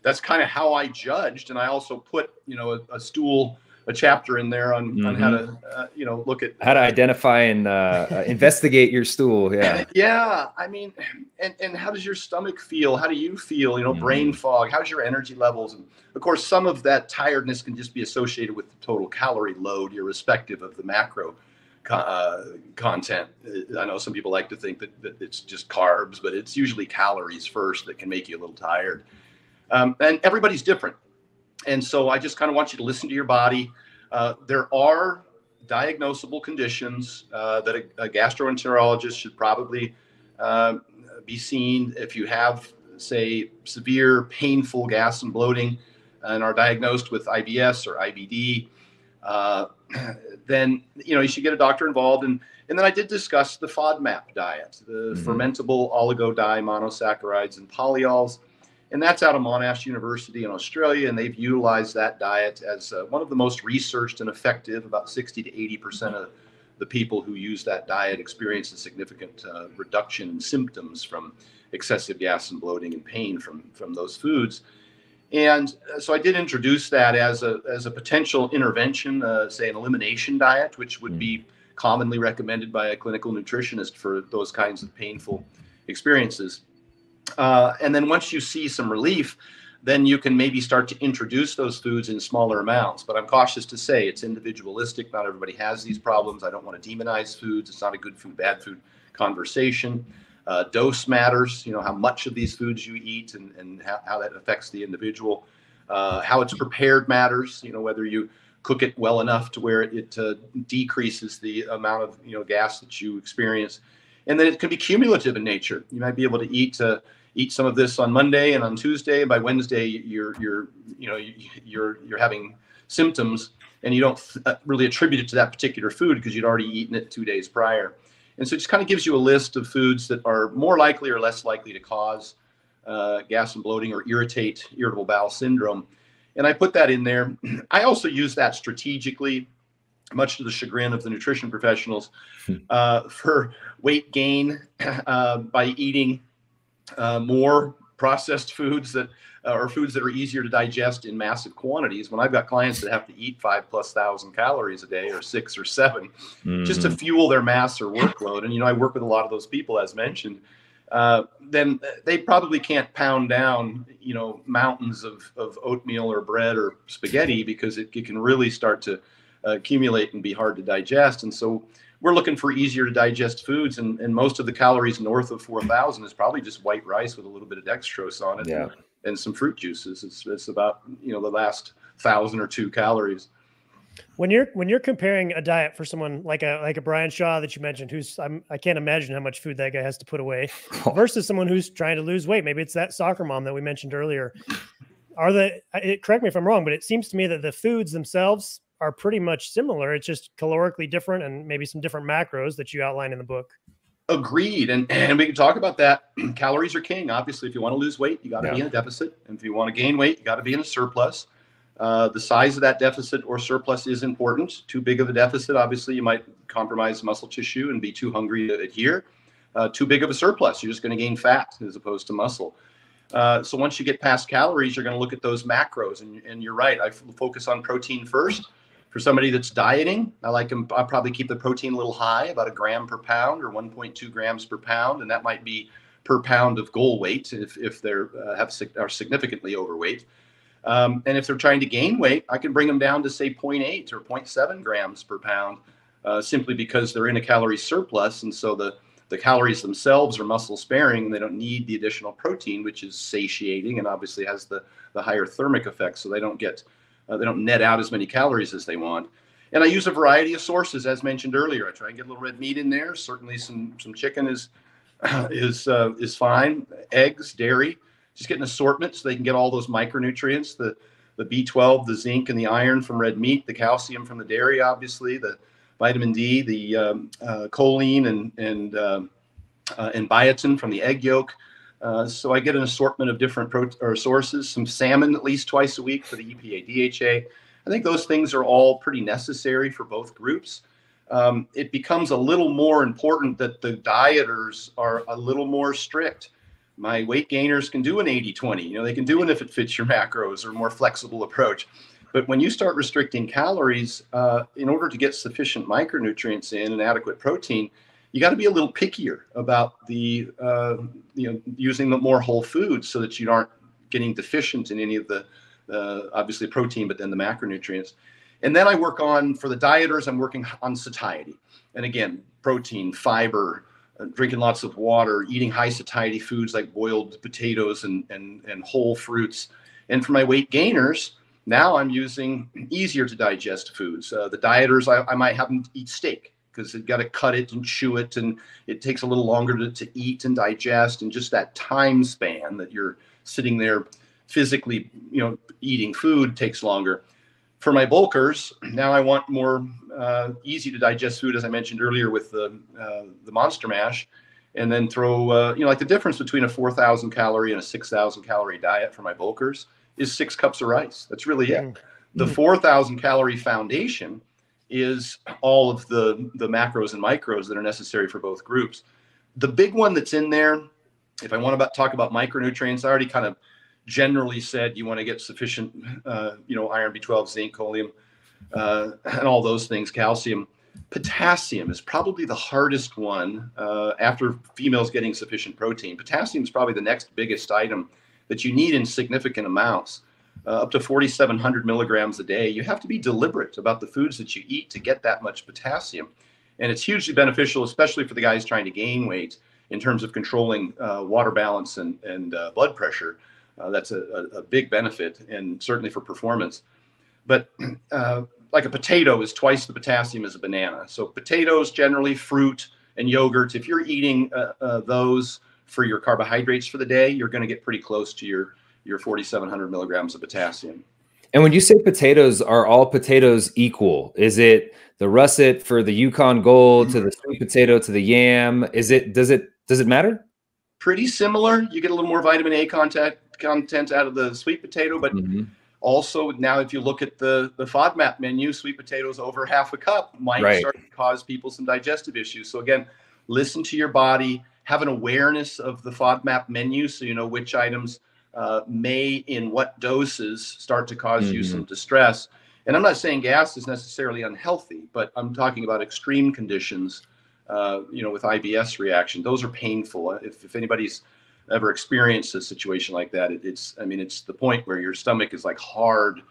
that's kind of how I judged. And I also put, a chapter in there on how to, look at how to identify and investigate your stool. Yeah. Yeah. I mean, and how does your stomach feel? How do you feel? Brain fog, how's your energy levels? And of course, some of that tiredness can just be associated with the total calorie load, irrespective of the macro content. I know some people like to think that it's just carbs, but it's usually calories first that can make you a little tired. And everybody's different. And so I just kind of want you to listen to your body. There are diagnosable conditions that a gastroenterologist should probably be seen. If you have, say, severe painful gas and bloating and are diagnosed with IBS or IBD, then you should get a doctor involved. And then I did discuss the FODMAP diet, the fermentable oligodimonosaccharides and polyols. And that's out of Monash University in Australia, and they've utilized that diet as one of the most researched and effective. About 60 to 80% of the people who use that diet experience a significant reduction in symptoms from excessive gas and bloating and pain from those foods. And so I did introduce that as a potential intervention, say an elimination diet, which would be commonly recommended by a clinical nutritionist for those kinds of painful experiences. And then once you see some relief, then you can maybe start to introduce those foods in smaller amounts. But I'm cautious to say it's individualistic. Not everybody has these problems. I don't want to demonize foods. It's not a good food, bad food conversation. Dose matters, how much of these foods you eat and how that affects the individual. How it's prepared matters, whether you cook it well enough to where it decreases the amount of gas that you experience. And then it can be cumulative in nature. You might be able to eat some of this on Monday and on Tuesday. By Wednesday, you're having symptoms, and you don't really attribute it to that particular food because you'd already eaten it 2 days prior. And so it just kind of gives you a list of foods that are more likely or less likely to cause gas and bloating or irritable bowel syndrome. And I put that in there. I also use that strategically, much to the chagrin of the nutrition professionals, for weight gain by eating more processed foods that are foods that are easier to digest in massive quantities. When I've got clients that have to eat 5,000+ calories a day, or 6 or 7, just to fuel their mass or workload. And I work with a lot of those people, as mentioned. Then they probably can't pound down mountains of oatmeal or bread or spaghetti, because it can really start to accumulate and be hard to digest. And so we're looking for easier to digest foods, and most of the calories north of 4,000 is probably just white rice with a little bit of dextrose on it, and some fruit juices. It's about the last 1,000 or 2 calories. When you're comparing a diet for someone like a Brian Shaw that you mentioned, I can't imagine how much food that guy has to put away, versus someone who's trying to lose weight. Maybe it's that soccer mom that we mentioned earlier. Correct me if I'm wrong, but it seems to me that the foods themselves are pretty much similar. It's just calorically different, and maybe some different macros that you outline in the book. Agreed. And we can talk about that. Calories are king. Obviously, if you want to lose weight, you got to be in a deficit. And if you want to gain weight, you got to be in a surplus. The size of that deficit or surplus is important. Too big of a deficit, obviously, you might compromise muscle tissue and be too hungry to adhere. Too big of a surplus, you're just going to gain fat as opposed to muscle. So once you get past calories, you're going to look at those macros. And you're right, I focus on protein first. For somebody that's dieting, I'll probably keep the protein a little high, about 1 gram per pound or 1.2 grams per pound. And that might be per pound of goal weight if they're are significantly overweight. And if they're trying to gain weight, I can bring them down to, say, 0.8 or 0.7 grams per pound, simply because they're in a calorie surplus. And so the calories themselves are muscle sparing, and they don't need the additional protein, which is satiating and obviously has the higher thermic effect. So they don't net out as many calories as they want. And I use a variety of sources, as mentioned earlier. I try and get a little red meat in there. Certainly some chicken is fine. Eggs, dairy, just get an assortment so they can get all those micronutrients, the B12, the zinc, and the iron from red meat, the calcium from the dairy, obviously, the vitamin D, the choline and biotin from the egg yolk. So I get an assortment of different sources, some salmon at least twice a week for the EPA, DHA. I think those things are all pretty necessary for both groups. It becomes a little more important that the dieters are a little more strict. My weight gainers can do an 80-20. They can do an if it fits your macros or more flexible approach. But when you start restricting calories, in order to get sufficient micronutrients in and adequate protein, you got to be a little pickier about the using the more whole foods so that you aren't getting deficient in any of the obviously protein, but then the macronutrients. And then I work on, for the dieters, I'm working on satiety. And again, protein, fiber, drinking lots of water, eating high satiety foods like boiled potatoes and whole fruits. And for my weight gainers, now I'm using easier to digest foods. The dieters, I might have them eat steak because they've got to cut it and chew it, and it takes a little longer to eat and digest, and just that time span that you're sitting there physically, eating food takes longer. For my bulkers, now I want more easy to digest food, as I mentioned earlier with the Monster Mash, and then throw, like the difference between a 4,000 calorie and a 6,000 calorie diet for my bulkers is 6 cups of rice. That's really it. The 4,000 calorie foundation is all of the macros and micros that are necessary for both groups. The big one that's in there, if I want to talk about micronutrients, I already kind of generally said you want to get sufficient, iron, B12, zinc, cholium, and all those things, calcium. Potassium is probably the hardest one after females getting sufficient protein. Potassium is probably the next biggest item that you need in significant amounts, up to 4,700 milligrams a day. You have to be deliberate about the foods that you eat to get that much potassium. And it's hugely beneficial, especially for the guys trying to gain weight, in terms of controlling water balance and blood pressure. That's a big benefit, and certainly for performance. But like a potato is twice the potassium as a banana. So potatoes, generally fruit and yogurt, if you're eating those for your carbohydrates for the day, you're going to get pretty close to your 4,700 milligrams of potassium. And when you say potatoes, are all potatoes equal? Is it the russet for the Yukon Gold to the sweet potato to the yam? Does it matter? Pretty similar. You get a little more vitamin A content out of the sweet potato, but also now if you look at the FODMAP menu, sweet potatoes over half a cup might start to cause people some digestive issues. So again, listen to your body, have an awareness of the FODMAP menu so you know which items may, in what doses, start to cause you some distress. And I'm not saying gas is necessarily unhealthy, but I'm talking about extreme conditions, with IBS reaction. Those are painful. If anybody's ever experienced a situation like that, it's the point where your stomach is like hard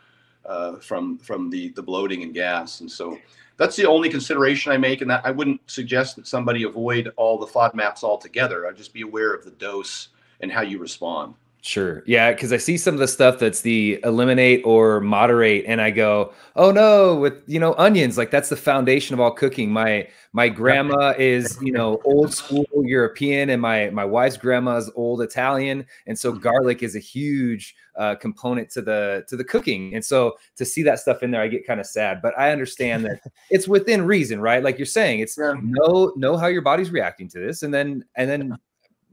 from the bloating and gas. And so that's the only consideration I make. And that I wouldn't suggest that somebody avoid all the FODMAPs altogether. I'd just be aware of the dose and how you respond. Sure. Yeah. Cause I see some of the stuff that's the eliminate or moderate. And I go, oh no, with, onions, like that's the foundation of all cooking. My grandma is, old school European, and my wife's grandma is old Italian. And so garlic is a huge component to the cooking. And so to see that stuff in there, I get kind of sad, but I understand that it's within reason, right? Like you're saying, it's know how your body's reacting to this, and then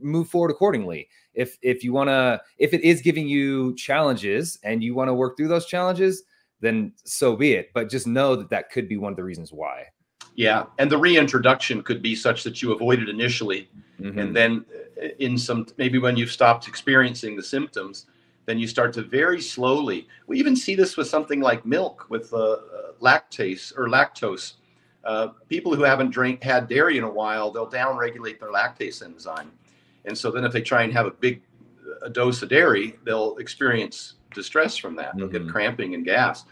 move forward accordingly. If it is giving you challenges and you want to work through those challenges, then so be it. But just know that could be one of the reasons why. Yeah. And the reintroduction could be such that you avoid it initially. And then maybe when you've stopped experiencing the symptoms, then you start to very slowly. We even see this with something like milk with lactose. People who haven't had dairy in a while, they'll downregulate their lactase enzyme. And so then if they try and have a dose of dairy, they'll experience distress from that. They'll get cramping and gas.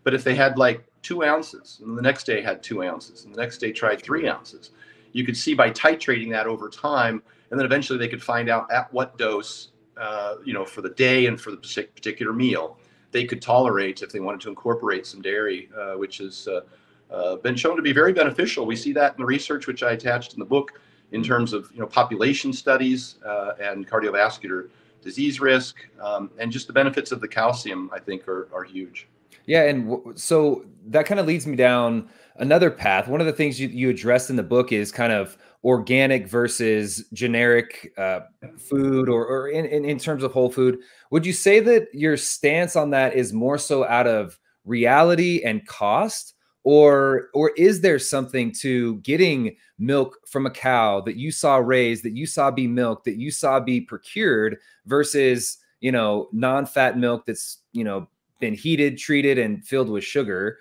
But if they had like 2 ounces, and the next day had 2 ounces, and the next day tried 3 ounces, you could see by titrating that over time, and then eventually they could find out at what dose, for the day and for the particular meal, they could tolerate if they wanted to incorporate some dairy, which has been shown to be very beneficial. We see that in the research, which I attached in the book, in terms of population studies and cardiovascular disease risk, and just the benefits of the calcium, I think, are huge. Yeah, and so that kind of leads me down another path. One of the things you addressed in the book is kind of organic versus generic food, or in terms of whole food. Would you say that your stance on that is more so out of reality and cost? Or is there something to getting milk from a cow that you saw raised, that you saw be milked, that you saw be procured versus, non-fat milk that's, been heated, treated, and filled with sugar?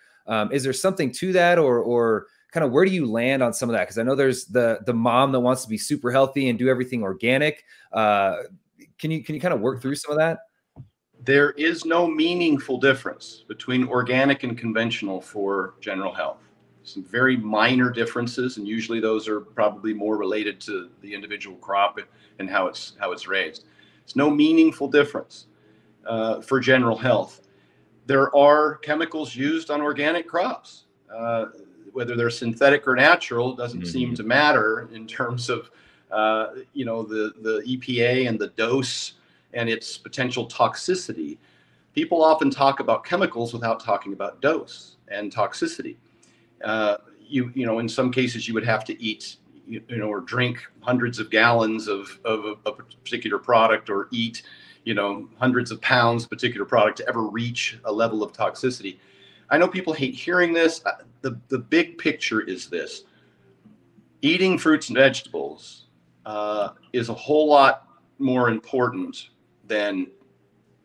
Is there something to that, or kind of where do you land on some of that? Because I know there's the mom that wants to be super healthy and do everything organic. Can you kind of work through some of that? There is no meaningful difference between organic and conventional for general health. Some very minor differences, and usually those are probably more related to the individual crop and how it's raised. It's no meaningful difference for general health. There are chemicals used on organic crops. Whether they're synthetic or natural doesn't seem to matter in terms of the EPA and the dose and its potential toxicity. People often talk about chemicals without talking about dose and toxicity. In some cases you would have to eat, or drink hundreds of gallons of a particular product, or eat, hundreds of pounds of particular product to ever reach a level of toxicity. I know people hate hearing this. The big picture is this: eating fruits and vegetables is a whole lot more important than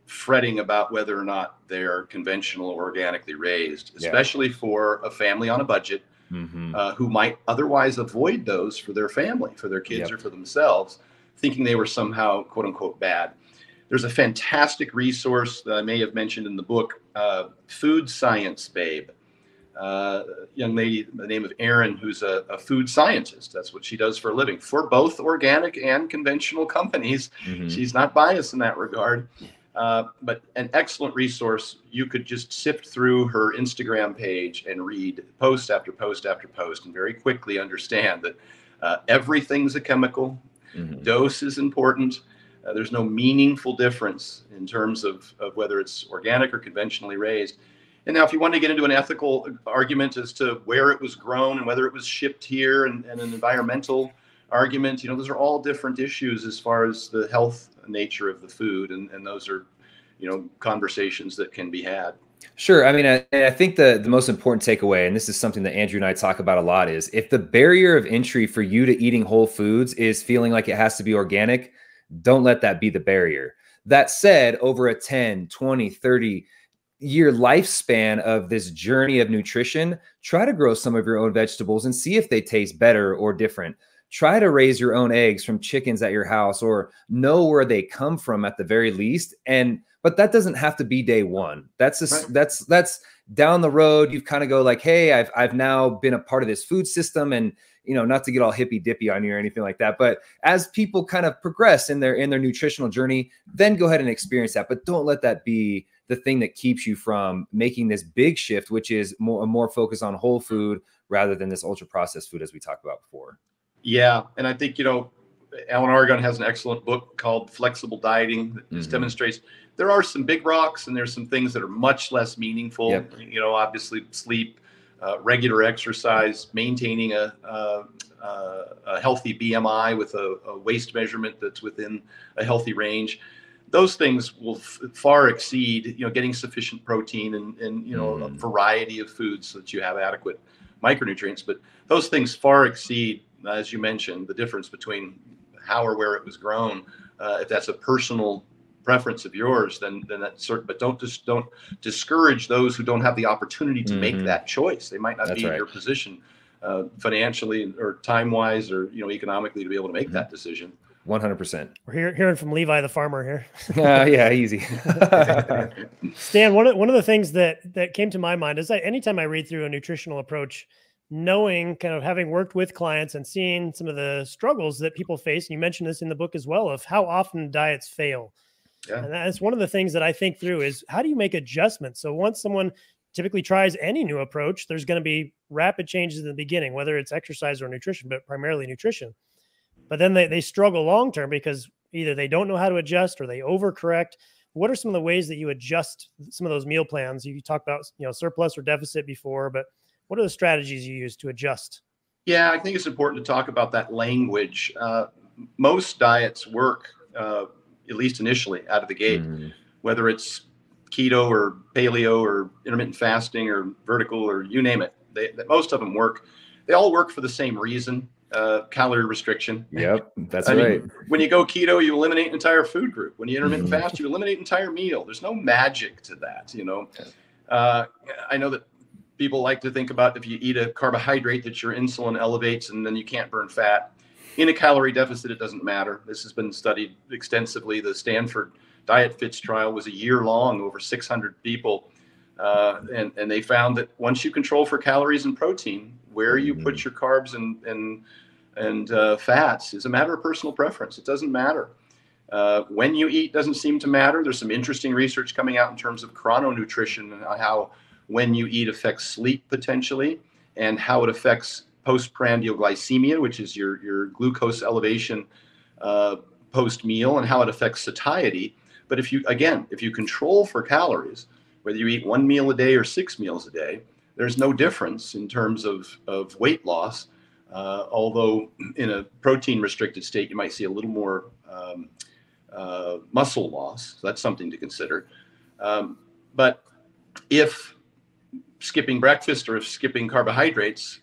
fretting about whether or not they're conventional or organically raised, especially for a family on a budget who might otherwise avoid those for their family, for their kids or for themselves, thinking they were somehow quote unquote bad. There's a fantastic resource that I may have mentioned in the book, Food Science Babe. Young lady by the name of Erin, who's a food scientist. That's what she does for a living for both organic and conventional companies. She's not biased in that regard, but an excellent resource. You could just sift through her Instagram page and read post after post after post and very quickly understand that everything's a chemical. Dose is important. There's no meaningful difference in terms of whether it's organic or conventionally raised. And now if you want to get into an ethical argument as to where it was grown and whether it was shipped here, and an environmental argument, those are all different issues as far as the health nature of the food. And those are, conversations that can be had. Sure. I mean, I think the most important takeaway, and this is something that Andrew and I talk about a lot, is if the barrier of entry for you to eating whole foods is feeling like it has to be organic, don't let that be the barrier. That said, over a 10, 20, 30 year lifespan of this journey of nutrition, try to grow some of your own vegetables and see if they taste better or different. Try to raise your own eggs from chickens at your house, or know where they come from at the very least. But that doesn't have to be day one. That's down the road. You kind of go like, hey, I've now been a part of this food system, and not to get all hippy dippy on you or anything like that. But as people kind of progress in their nutritional journey, then go ahead and experience that. But don't let that be the thing that keeps you from making this big shift, which is more focus on whole food rather than this ultra processed food, as we talked about before. Yeah. And I think, Alan Aragon has an excellent book called Flexible Dieting that just demonstrates there are some big rocks and there's some things that are much less meaningful. Obviously sleep, regular exercise, maintaining a healthy BMI with a waist measurement that's within a healthy range. Those things will far exceed, getting sufficient protein and a variety of foods so that you have adequate micronutrients. But those things far exceed, as you mentioned, the difference between how or where it was grown. If that's a personal preference of yours, then that's certain. But don't discourage those who don't have the opportunity to make that choice. They might not be in your position financially or time-wise or economically to be able to make that decision. 100%. We're hearing from Levi the farmer here. Yeah, easy. Stan, one of the things that came to my mind is that anytime I read through a nutritional approach, knowing, kind of having worked with clients and seeing some of the struggles that people face, and you mentioned this in the book as well, of how often diets fail. Yeah. And that's one of the things that I think through is, how do you make adjustments? So once someone typically tries any new approach, there's going to be rapid changes in the beginning, whether it's exercise or nutrition, but primarily nutrition. But then they struggle long-term because either they don't know how to adjust or they overcorrect. What are some of the ways that you adjust some of those meal plans? You talked about, surplus or deficit before, but what are the strategies you use to adjust? Yeah, I think it's important to talk about that language. Most diets work, at least initially, out of the gate, whether it's keto or paleo or intermittent fasting or vertical or you name it. Most of them work. They all work for the same reason. Calorie restriction. Yep, that's right. When you go keto, you eliminate an entire food group. When you intermittent fast, you eliminate an entire meal. There's no magic to that, I know that people like to think about if you eat a carbohydrate that your insulin elevates and then you can't burn fat. In a calorie deficit, it doesn't matter. This has been studied extensively. The Stanford Diet Fits trial was a year long, over 600 people. And they found that once you control for calories and protein, where you put your carbs and fats is a matter of personal preference. It doesn't matter. When you eat doesn't seem to matter. There's some interesting research coming out in terms of chrononutrition and how when you eat affects sleep potentially, and how it affects postprandial glycemia, which is your glucose elevation post meal, and how it affects satiety. But if you control for calories, whether you eat 1 meal a day or 6 meals a day, there's no difference in terms of weight loss. Although in a protein restricted state, you might see a little more muscle loss. So that's something to consider. But if skipping breakfast or if skipping carbohydrates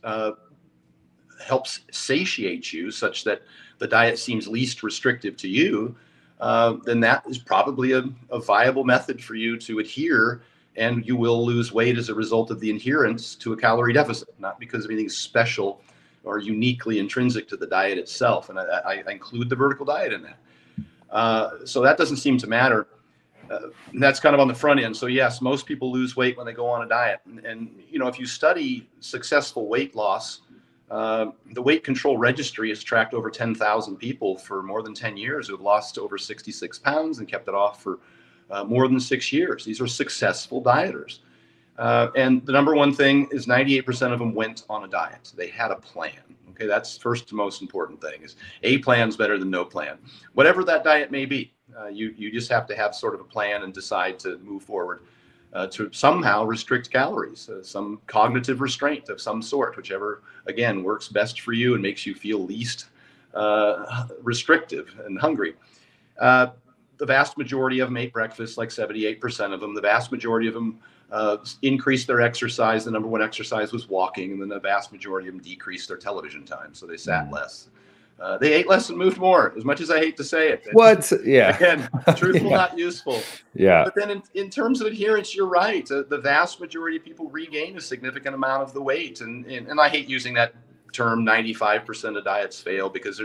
helps satiate you such that the diet seems least restrictive to you, then that is probably a viable method for you to adhere, and you will lose weight as a result of the adherence to a calorie deficit, not because of anything special or uniquely intrinsic to the diet itself. And I include the vertical diet in that. So that doesn't seem to matter. That's kind of on the front end. So yes, most people lose weight when they go on a diet. And you know, if you study successful weight loss, the weight control registry has tracked over 10,000 people for more than 10 years who have lost over 66 pounds and kept it off for more than 6 years. These are successful dieters. And the number one thing is 98% of them went on a diet. They had a plan. Okay, that's first most important thing, is a plan is better than no plan. Whatever that diet may be, you just have to have sort of a plan and decide to move forward to somehow restrict calories, some cognitive restraint of some sort, whichever, again, works best for you and makes you feel least restrictive and hungry. The vast majority of them ate breakfast, like 78% of them. The vast majority of them increased their exercise. The number one exercise was walking, and then the vast majority of them decreased their television time, so they sat less. They ate less and moved more, as much as I hate to say it. What? Yeah. Again, truthful, not useful. Yeah. But then in terms of adherence, you're right. The vast majority of people regain a significant amount of the weight. And I hate using that term, 95% of diets fail, because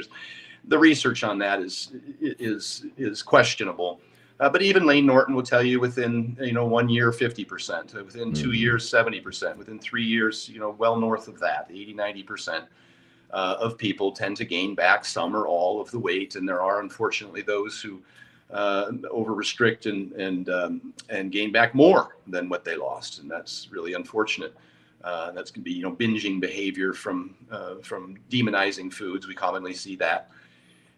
the research on that is questionable. But even Lane Norton will tell you within 1 year, 50%, within 2 years, 70%, within 3 years, well north of that, 80, 90%. Of people tend to gain back some or all of the weight, and there are unfortunately those who over restrict and gain back more than what they lost, and that's really unfortunate. That's going to be binging behavior from demonizing foods. We commonly see that,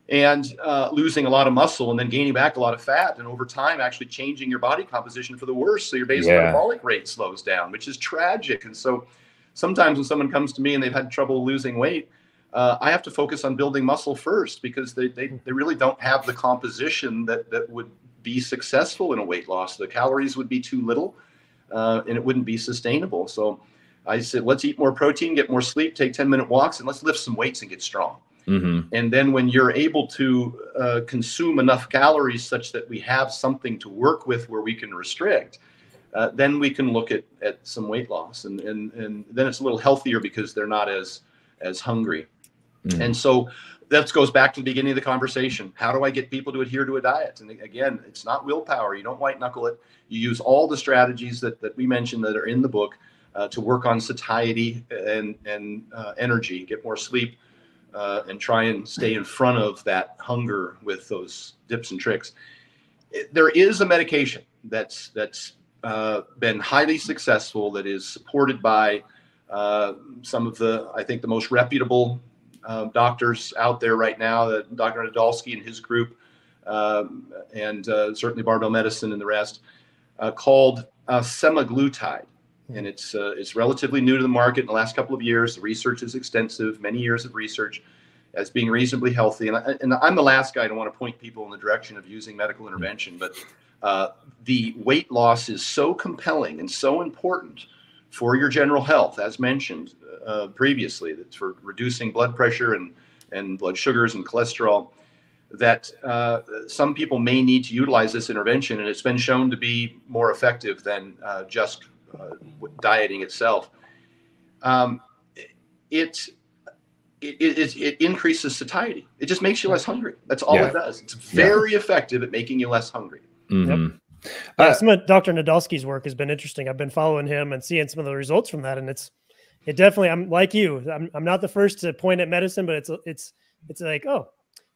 and losing a lot of muscle and then gaining back a lot of fat, and over time actually changing your body composition for the worse. So your basal metabolic rate slows down, which is tragic. And so sometimes when someone comes to me and they've had trouble losing weight, I have to focus on building muscle first, because they really don't have the composition that would be successful in a weight loss. The calories would be too little, and it wouldn't be sustainable. So I said, let's eat more protein, get more sleep, take 10-minute walks, and let's lift some weights and get strong. And then when you're able to consume enough calories such that we have something to work with where we can restrict, then we can look at some weight loss. And then it's a little healthier because they're not as hungry. And so that goes back to the beginning of the conversation. How do I get people to adhere to a diet? And again, it's not willpower. You don't white knuckle it. You use all the strategies that we mentioned that are in the book to work on satiety and energy, get more sleep, and try and stay in front of that hunger with those tips and tricks. There is a medication that's been highly successful, that is supported by some of I think the most reputable doctors out there right now, Dr. Nadolsky and his group, and certainly Barbell Medicine and the rest, called semaglutide. And it's relatively new to the market in the last couple of years. The research is extensive, many years of research, as being reasonably healthy. And I'm the last guy to want to point people in the direction of using medical intervention, but the weight loss is so compelling and so important for your general health, as mentioned previously, that's for reducing blood pressure and blood sugars and cholesterol, that some people may need to utilize this intervention. And it's been shown to be more effective than just dieting itself. It increases satiety. It just makes you less hungry. That's all it does. It's very effective at making you less hungry. Mm-hmm. Yeah, some of Dr. Nadolsky's work has been interesting. I've been following him and seeing some of the results from that, and it definitely. I'm like you. I'm not the first to point at medicine, but it's like, oh,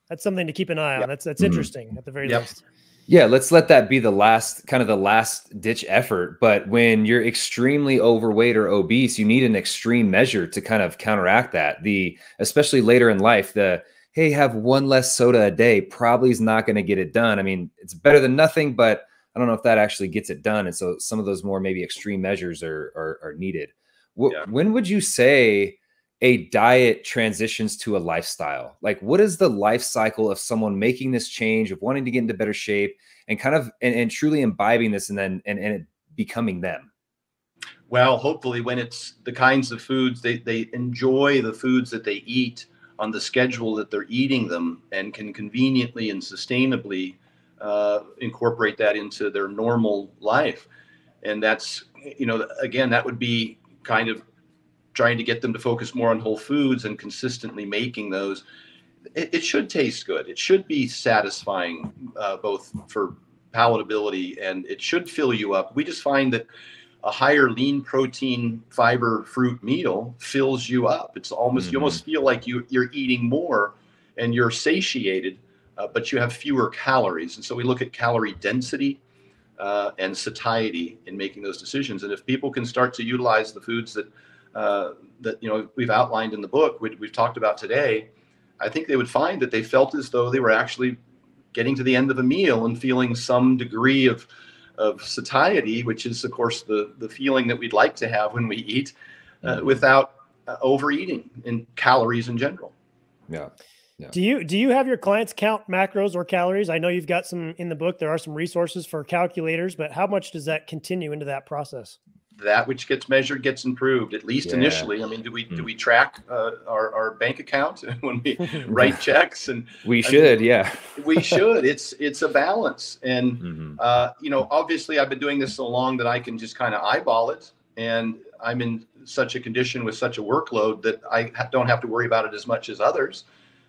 that's something to keep an eye on. That's interesting at the very least. Yeah, let's let that be the last ditch effort. But when you're extremely overweight or obese, you need an extreme measure to kind of counteract that. Especially later in life, hey, have one less soda a day probably is not going to get it done. I mean, it's better than nothing, but I don't know if that actually gets it done. And so some of those more maybe extreme measures are needed. When would you say a diet transitions to a lifestyle? Like, what is the life cycle of someone making this change, of wanting to get into better shape and kind of and truly imbibing this and then it becoming them? Well, hopefully when it's the kinds of foods they enjoy, the foods that they eat on the schedule that they're eating them, and can conveniently and sustainably incorporate that into their normal life. And that's, again, that would be kind of trying to get them to focus more on whole foods and consistently making those. It should taste good. It should be satisfying, both for palatability, and it should fill you up. We just find that a higher lean protein, fiber, fruit meal fills you up. It's almost, you almost feel like you're eating more and you're satiated, but you have fewer calories. And so we look at calorie density and satiety in making those decisions. And if people can start to utilize the foods that we've outlined in the book, we've talked about today, I think they would find that they felt as though they were actually getting to the end of a meal and feeling some degree of satiety, which is, of course, the feeling that we'd like to have when we eat, without overeating in calories in general. Yeah. Do you have your clients count macros or calories? I know you've got some in the book. There are some resources for calculators, but how much does that continue into that process? That which gets measured gets improved, at least initially. I mean, do we track our bank account when we write checks? And we should. We should. It's a balance. And obviously I've been doing this so long that I can just kind of eyeball it, and I'm in such a condition with such a workload that I don't have to worry about it as much as others.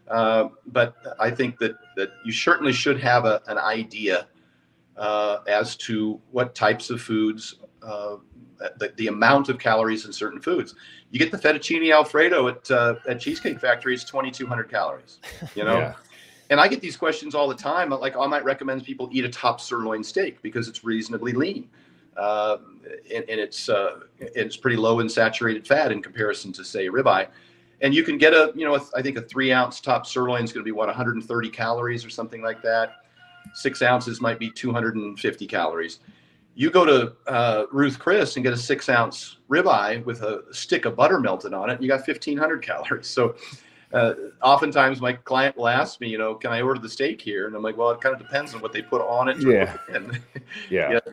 But I think that you certainly should have an idea as to what types of foods, the amount of calories in certain foods. You get the fettuccine Alfredo at Cheesecake Factory, it's 2,200 calories, And I get these questions all the time. Like, I might recommend people eat a top sirloin steak because it's reasonably lean. And it's pretty low in saturated fat in comparison to, say, ribeye. And you can get I think a 3-ounce top sirloin is going to be 130 calories or something like that. 6 ounces might be 250 calories. You go to Ruth Chris and get a 6-ounce ribeye with a stick of butter melted on it, and you got 1,500 calories. So oftentimes my client will ask me, can I order the steak here? And I'm like, well, it kind of depends on what they put on it.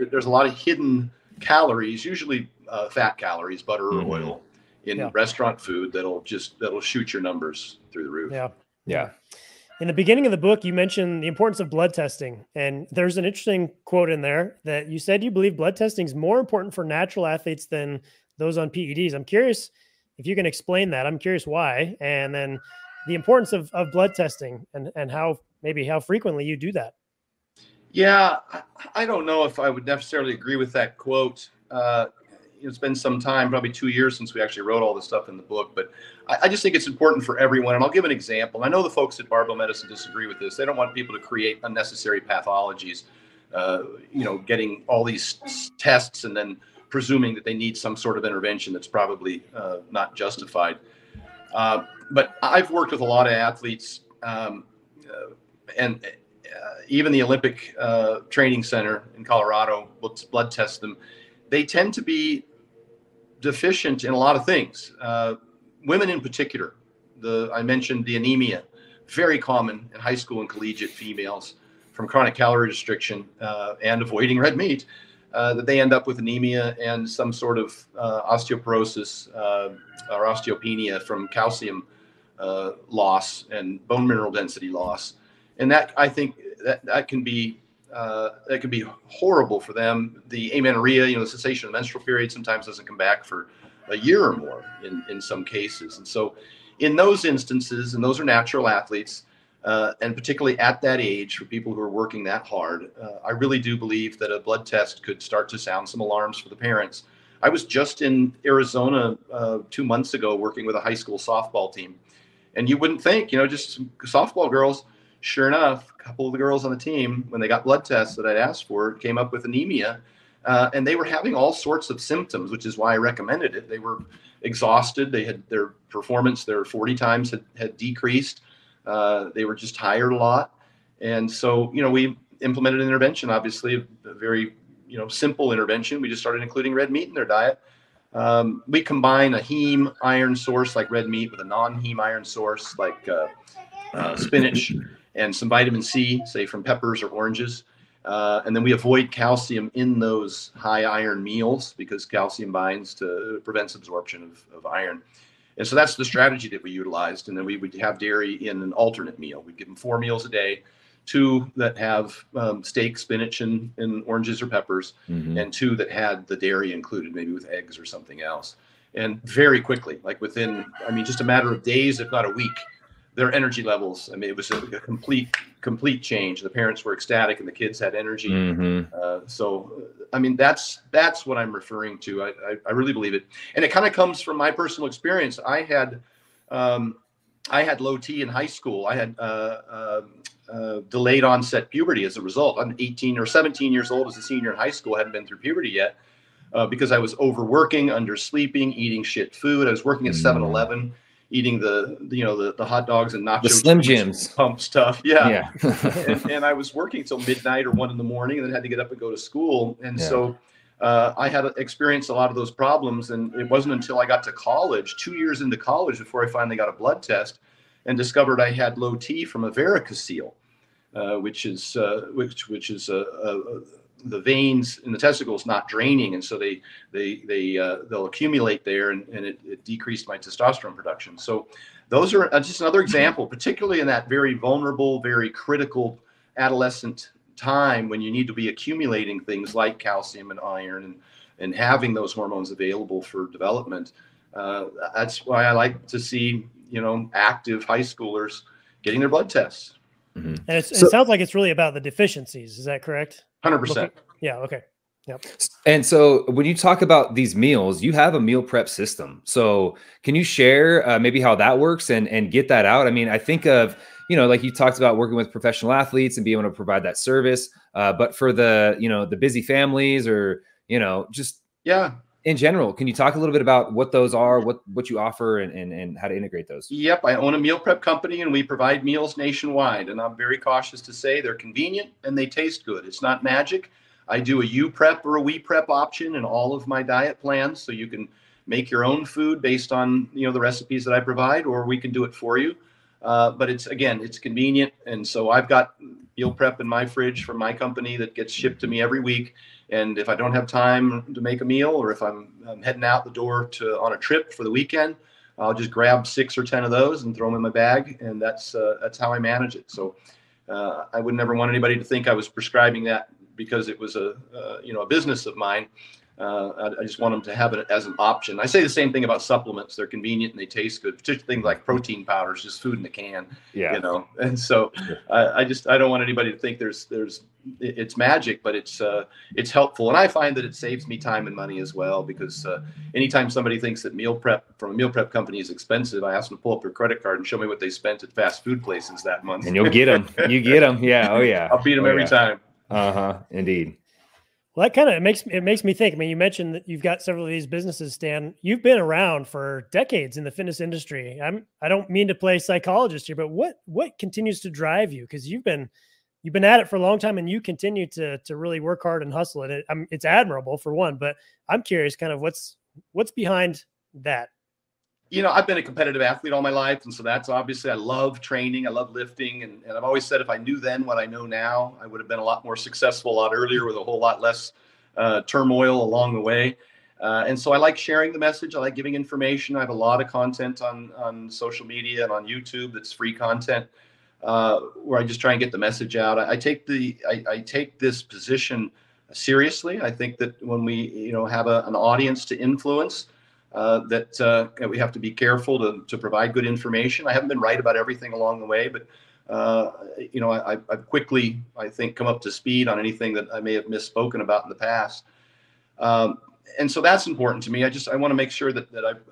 There's a lot of hidden calories, usually fat calories, butter or oil, in restaurant food that'll shoot your numbers through the roof. Yeah. In the beginning of the book, you mentioned the importance of blood testing. And there's an interesting quote in there that you said you believe blood testing is more important for natural athletes than those on PEDs. I'm curious if you can explain that. I'm curious why. And then the importance of blood testing and how frequently you do that. Yeah, I don't know if I would necessarily agree with that quote. It's been some time, probably 2 years since we actually wrote all this stuff in the book, but I just think it's important for everyone. And I'll give an example. I know the folks at Barbell Medicine disagree with this. They don't want people to create unnecessary pathologies, getting all these tests and then presuming that they need some sort of intervention that's probably not justified. But I've worked with a lot of athletes, and even the Olympic Training Center in Colorado blood test them. They tend to be deficient in a lot of things. Women in particular, I mentioned the anemia, very common in high school and collegiate females from chronic calorie restriction and avoiding red meat, that they end up with anemia and some sort of osteoporosis or osteopenia from calcium loss and bone mineral density loss. And that, I think, that can be horrible for them. The amenorrhea, the cessation of the menstrual period, sometimes doesn't come back for a year or more in some cases. And so in those instances, and those are natural athletes, And particularly at that age, for people who are working that hard, I really do believe that a blood test could start to sound some alarms for the parents. I was just in Arizona 2 months ago working with a high school softball team. And you wouldn't think, just softball girls. Sure enough, a couple of the girls on the team, when they got blood tests that I'd asked for, came up with anemia. And they were having all sorts of symptoms, which is why I recommended it. They were exhausted. They had their performance, their 40 times had decreased. They were just tired a lot. And so, we implemented an intervention, obviously a very, simple intervention. We just started including red meat in their diet. We combine a heme iron source like red meat with a non-heme iron source like spinach and some vitamin C, say from peppers or oranges. And then we avoid calcium in those high iron meals because calcium prevents absorption of iron. And so that's the strategy that we utilized. And then we would have dairy in an alternate meal. We'd give them 4 meals a day, 2 that have steak, spinach, and oranges or peppers, and 2 that had the dairy included, maybe with eggs or something else. And very quickly, like within, just a matter of days, if not a week, their energy levels, it was a complete change. The parents were ecstatic and the kids had energy. So, that's what I'm referring to. I really believe it. And it kind of comes from my personal experience. I had low T in high school. I had delayed onset puberty as a result. I'm 18 or 17 years old as a senior in high school. I hadn't been through puberty yet because I was overworking, undersleeping, eating shit food. I was working at 7-Eleven. Eating the hot dogs and nacho the Slim Jims pump stuff. Yeah. and I was working till midnight or 1 in the morning and then had to get up and go to school. And so I had experienced a lot of those problems. And it wasn't until I got to college, 2 years into college, before I finally got a blood test and discovered I had low T from a varicocele, which is the veins in the testicles not draining, and so they'll accumulate there, and it decreased my testosterone production. So those are just another example, particularly in that very vulnerable, very critical adolescent time when you need to be accumulating things like calcium and iron and having those hormones available for development. That's why I like to see active high schoolers getting their blood tests. And it sounds like it's really about the deficiencies. Is that correct? 100%. Yeah. Okay. Yep. And so when you talk about these meals, you have a meal prep system. So can you share maybe how that works and get that out? I think of, like you talked about working with professional athletes and being able to provide that service. But for the busy families or, just in general, can you talk a little bit about what those are, what you offer and how to integrate those? Yep. I own a meal prep company and we provide meals nationwide. And I'm very cautious to say they're convenient and they taste good. It's not magic. I do a U prep or a we prep option in all of my diet plans. So you can make your own food based on, the recipes that I provide, or we can do it for you. But it's convenient. And so I've got meal prep in my fridge from my company that gets shipped to me every week. And if I don't have time to make a meal, or if I'm heading out the door on a trip for the weekend, I'll just grab 6 or 10 of those and throw them in my bag. And that's how I manage it. So I would never want anybody to think I was prescribing that because it was a business of mine. I just want them to have it as an option. I say the same thing about supplements. They're convenient and they taste good, particularly things like protein powders, just food in a can, and so I don't want anybody to think it's magic, but it's helpful. And I find that it saves me time and money as well, because anytime somebody thinks that meal prep from a meal prep company is expensive, I ask them to pull up their credit card and show me what they spent at fast food places that month. And you'll get them. You get them. Yeah. Oh yeah. I'll beat them every time. Indeed. Well, that kind of makes me think. You mentioned that you've got several of these businesses, Stan. You've been around for decades in the fitness industry. I don't mean to play psychologist here, but what continues to drive you? Because you've been at it for a long time, and you continue to really work hard and hustle at it. It's admirable, for one, but I'm curious, kind of what's behind that. I've been a competitive athlete all my life. And so that's obviously, I love training. I love lifting. And I've always said, if I knew then what I know now, I would have been a lot more successful a lot earlier with a whole lot less turmoil along the way. And so I like sharing the message. I like giving information. I have a lot of content on social media and on YouTube that's free content where I just try and get the message out. I take this position seriously. I think that when we have an audience to influence, that we have to be careful to provide good information. I haven't been right about everything along the way, but you know, I've quickly, I think, come up to speed on anything that I may have misspoken about in the past. And so that's important to me. I want to make sure that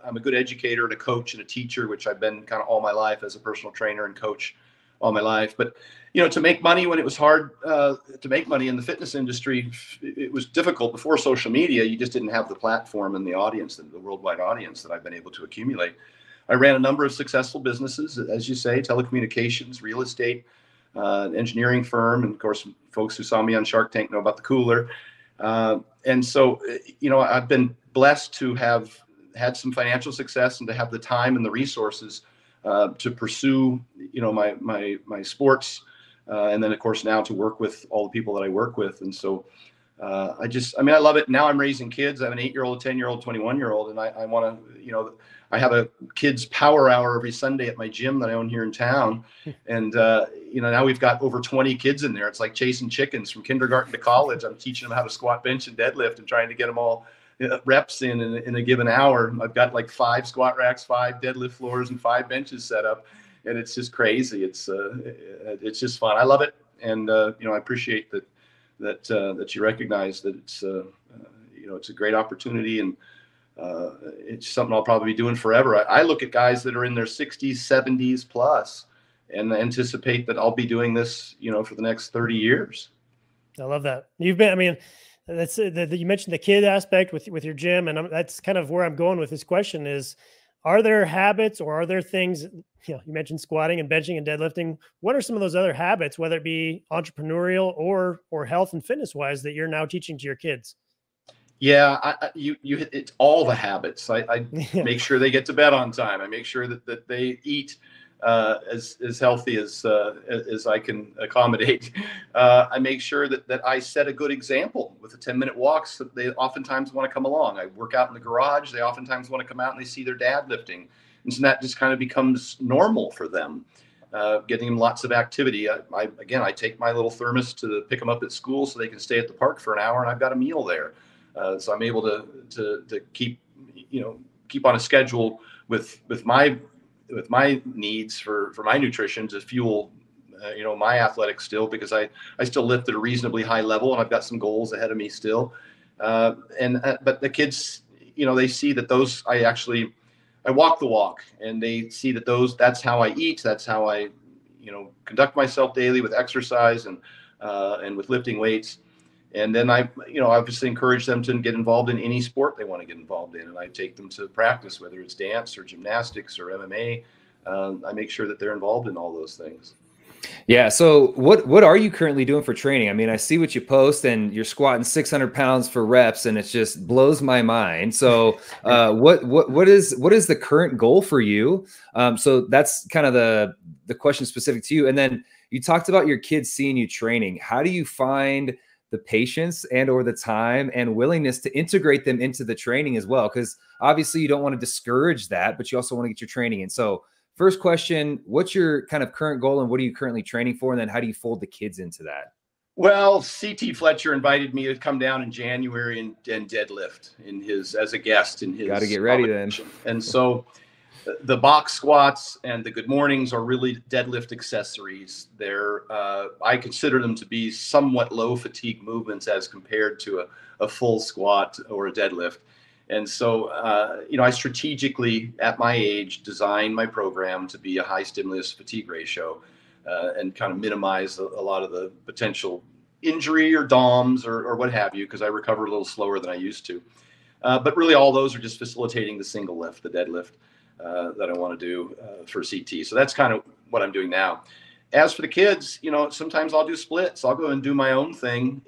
I'm a good educator and a coach and a teacher, which I've been kind of all my life as a personal trainer and coach all my life. But, you know, to make money when it was hard to make money in the fitness industry, it was difficult before social media. You just didn't have the platform and the audience, the worldwide audience that I've been able to accumulate. I ran a number of successful businesses, as you say, telecommunications, real estate, engineering firm. And of course, folks who saw me on Shark Tank know about the cooler. And so, you know, I've been blessed to have had some financial success and to have the time and the resources to pursue, you know, my sports. And then, of course, now to work with all the people that I work with. And so I mean, I love it. Now I'm raising kids. I have an 8-year-old, a 10-year-old, 21-year-old. And I want to, you know, I have a kids power hour every Sunday at my gym that I own here in town. And, you know, now we've got over 20 kids in there. It's like chasing chickens from kindergarten to college. I'm teaching them how to squat, bench, and deadlift and trying to get them all reps in a given hour. I've got like 5 squat racks, 5 deadlift floors, and 5 benches set up. And it's just crazy. It's just fun. I love it. And, you know, I appreciate that you recognize that it's, you know, it's a great opportunity, and it's something I'll probably be doing forever. I look at guys that are in their 60s, 70s plus, and anticipate that I'll be doing this, you know, for the next 30 years. I love that. You've been, I mean, that's you mentioned the kid aspect with your gym, and that's kind of where I'm going with this question is, are there habits or are there things, you know, you mentioned squatting and benching and deadlifting. What are some of those other habits, whether it be entrepreneurial or health and fitness wise, that you're now teaching to your kids? Yeah, you hit it's all the habits. I make sure they get to bed on time. I make sure that they eat as healthy as I can accommodate. I make sure that I set a good example with the 10-minute walks. That they oftentimes want to come along. I work out in the garage. They oftentimes want to come out and they see their dad lifting, and so that just kind of becomes normal for them. Getting them lots of activity. I take my little thermos to pick them up at school so they can stay at the park for an hour, and I've got a meal there. So I'm able to keep on a schedule with my needs for my nutrition to fuel my athletics still, because I still lift at a reasonably high level, and I've got some goals ahead of me still. But the kids, they see that those I walk the walk, and they see that that's how I eat, that's how I conduct myself daily with exercise and with lifting weights. And then I obviously encourage them to get involved in any sport they want to get involved in. And I take them to practice, whether it's dance or gymnastics or MMA. I make sure that they're involved in all those things. Yeah. So what are you currently doing for training? I mean, I see what you post, and you're squatting 600 pounds for reps, and it just blows my mind. So what is the current goal for you? So that's kind of the question specific to you. And then you talked about your kids seeing you training. How do you find the patience or the time and willingness to integrate them into the training as well? Because obviously you don't want to discourage that, but you also want to get your training in. So first question, what's your kind of current goal, and what are you currently training for? And then how do you fold the kids into that? Well, CT Fletcher invited me to come down in January and deadlift as a guest in his. Got to get ready then. And so the box squats and the good mornings are really deadlift accessories. I consider them to be somewhat low fatigue movements as compared to a full squat or a deadlift. And so, I strategically, at my age, designed my program to be a high stimulus fatigue ratio and kind of minimize a lot of the potential injury or DOMs or what have you, because I recover a little slower than I used to. But really, all those are just facilitating the single lift, the deadlift. That I want to do for CT. So that's kind of what I'm doing now. As for the kids, sometimes I'll do splits. I'll go and do my own thing,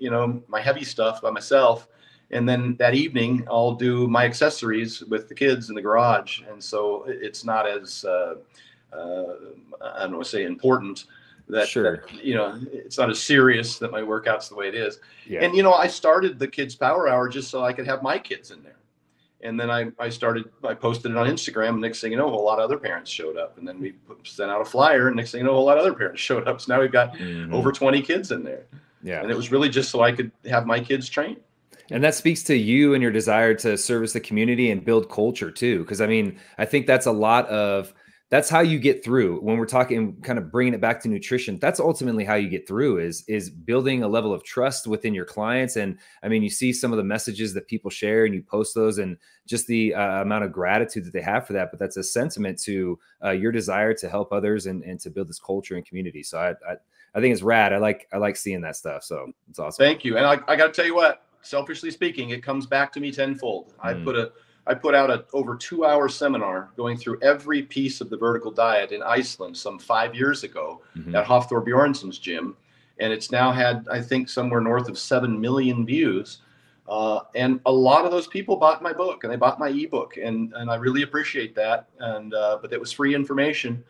my heavy stuff by myself. And then that evening I'll do my accessories with the kids in the garage. And so it's not as, I don't want to say important that, sure. It's not as serious that my workout's the way it is. Yeah. And, I started the kids power hour just so I could have my kids in there. And then I posted it on Instagram, and next thing you know, a whole lot of other parents showed up. And then we sent out a flyer, and next thing you know, a whole lot of other parents showed up. So now we've got over 20 kids in there. Yeah. And it was really just so I could have my kids train. And that speaks to you and your desire to service the community and build culture too. Because I mean, I think that's a lot of that's how you get through. When we're talking, kind of bringing it back to nutrition, that's ultimately how you get through, is building a level of trust within your clients. And I mean, you see some of the messages that people share and you post those, and just the amount of gratitude that they have for that. But that's a sentiment to your desire to help others and to build this culture and community. So I think it's rad. I like seeing that stuff. So it's awesome. Thank you. And I got to tell you what, selfishly speaking, it comes back to me tenfold. I put out a over 2-hour seminar going through every piece of the vertical diet in Iceland some 5 years ago at Hafthor Bjornsson's gym. And it's now had, I think, somewhere north of 7 million views. And a lot of those people bought my book, and they bought my ebook, and I really appreciate that. And but it was free information.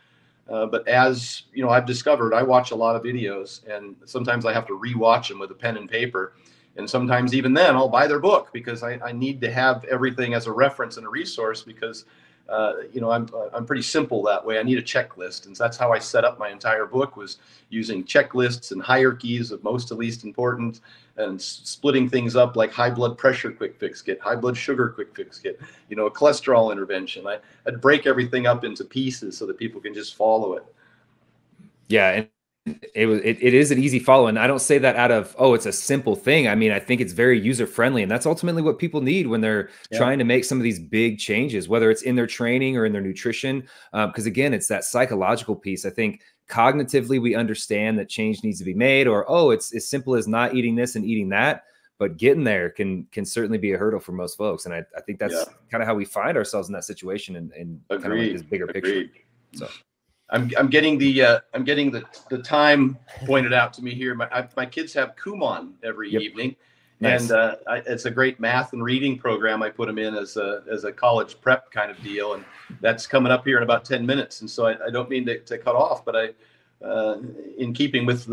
But as you know, I've discovered, I watch a lot of videos, and sometimes I have to rewatch them with a pen and paper. And sometimes even then I'll buy their book, because I need to have everything as a reference and a resource, because you know, I'm pretty simple that way. I need a checklist. And so that's how I set up my entire book, was using checklists and hierarchies of most to least important, and splitting things up, like high blood pressure quick fix kit, high blood sugar quick fix kit, you know, a cholesterol intervention. I'd break everything up into pieces so that people can just follow it. Yeah. And it is an easy follow. And I don't say that out of, oh, it's a simple thing. I mean, I think it's very user friendly, and that's ultimately what people need when they're trying to make some of these big changes, whether it's in their training or in their nutrition. Because again, it's that psychological piece. I think cognitively we understand that change needs to be made, or, oh, it's as simple as not eating this and eating that. But getting there can certainly be a hurdle for most folks. And I think that's kind of how we find ourselves in that situation, and kind of like this bigger picture. So I'm getting the time pointed out to me here. My kids have Kumon every evening, and it's a great math and reading program. I put them in as a college prep kind of deal, and that's coming up here in about 10 minutes. And so I don't mean to cut off, but in keeping with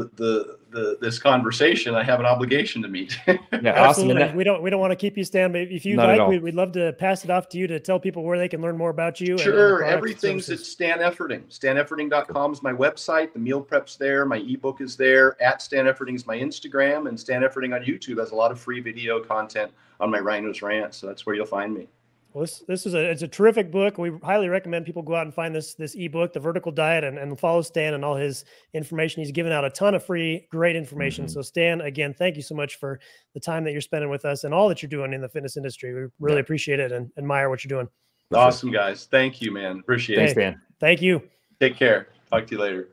this conversation, I have an obligation to meet. Absolutely. Awesome. We don't want to keep you, Stan, but if you'd like, we'd love to pass it off to you to tell people where they can learn more about you. Sure. Everything's at Stan Efferding. StanEfferding.com is my website. The meal prep's there. My ebook is there. At Stan Efferding is my Instagram, and Stan Efferding on YouTube has a lot of free video content on my Rhino's Rant. So that's where you'll find me. Well, it's a terrific book. We highly recommend people go out and find this ebook, The Vertical Diet, and follow Stan and all his information. He's given out a ton of free, great information. So Stan, again, thank you so much for the time that you're spending with us and all that you're doing in the fitness industry. We really appreciate it and admire what you're doing. Awesome, guys. Thank you, man. Appreciate it. Thanks, Stan. Thank you. Take care. Talk to you later.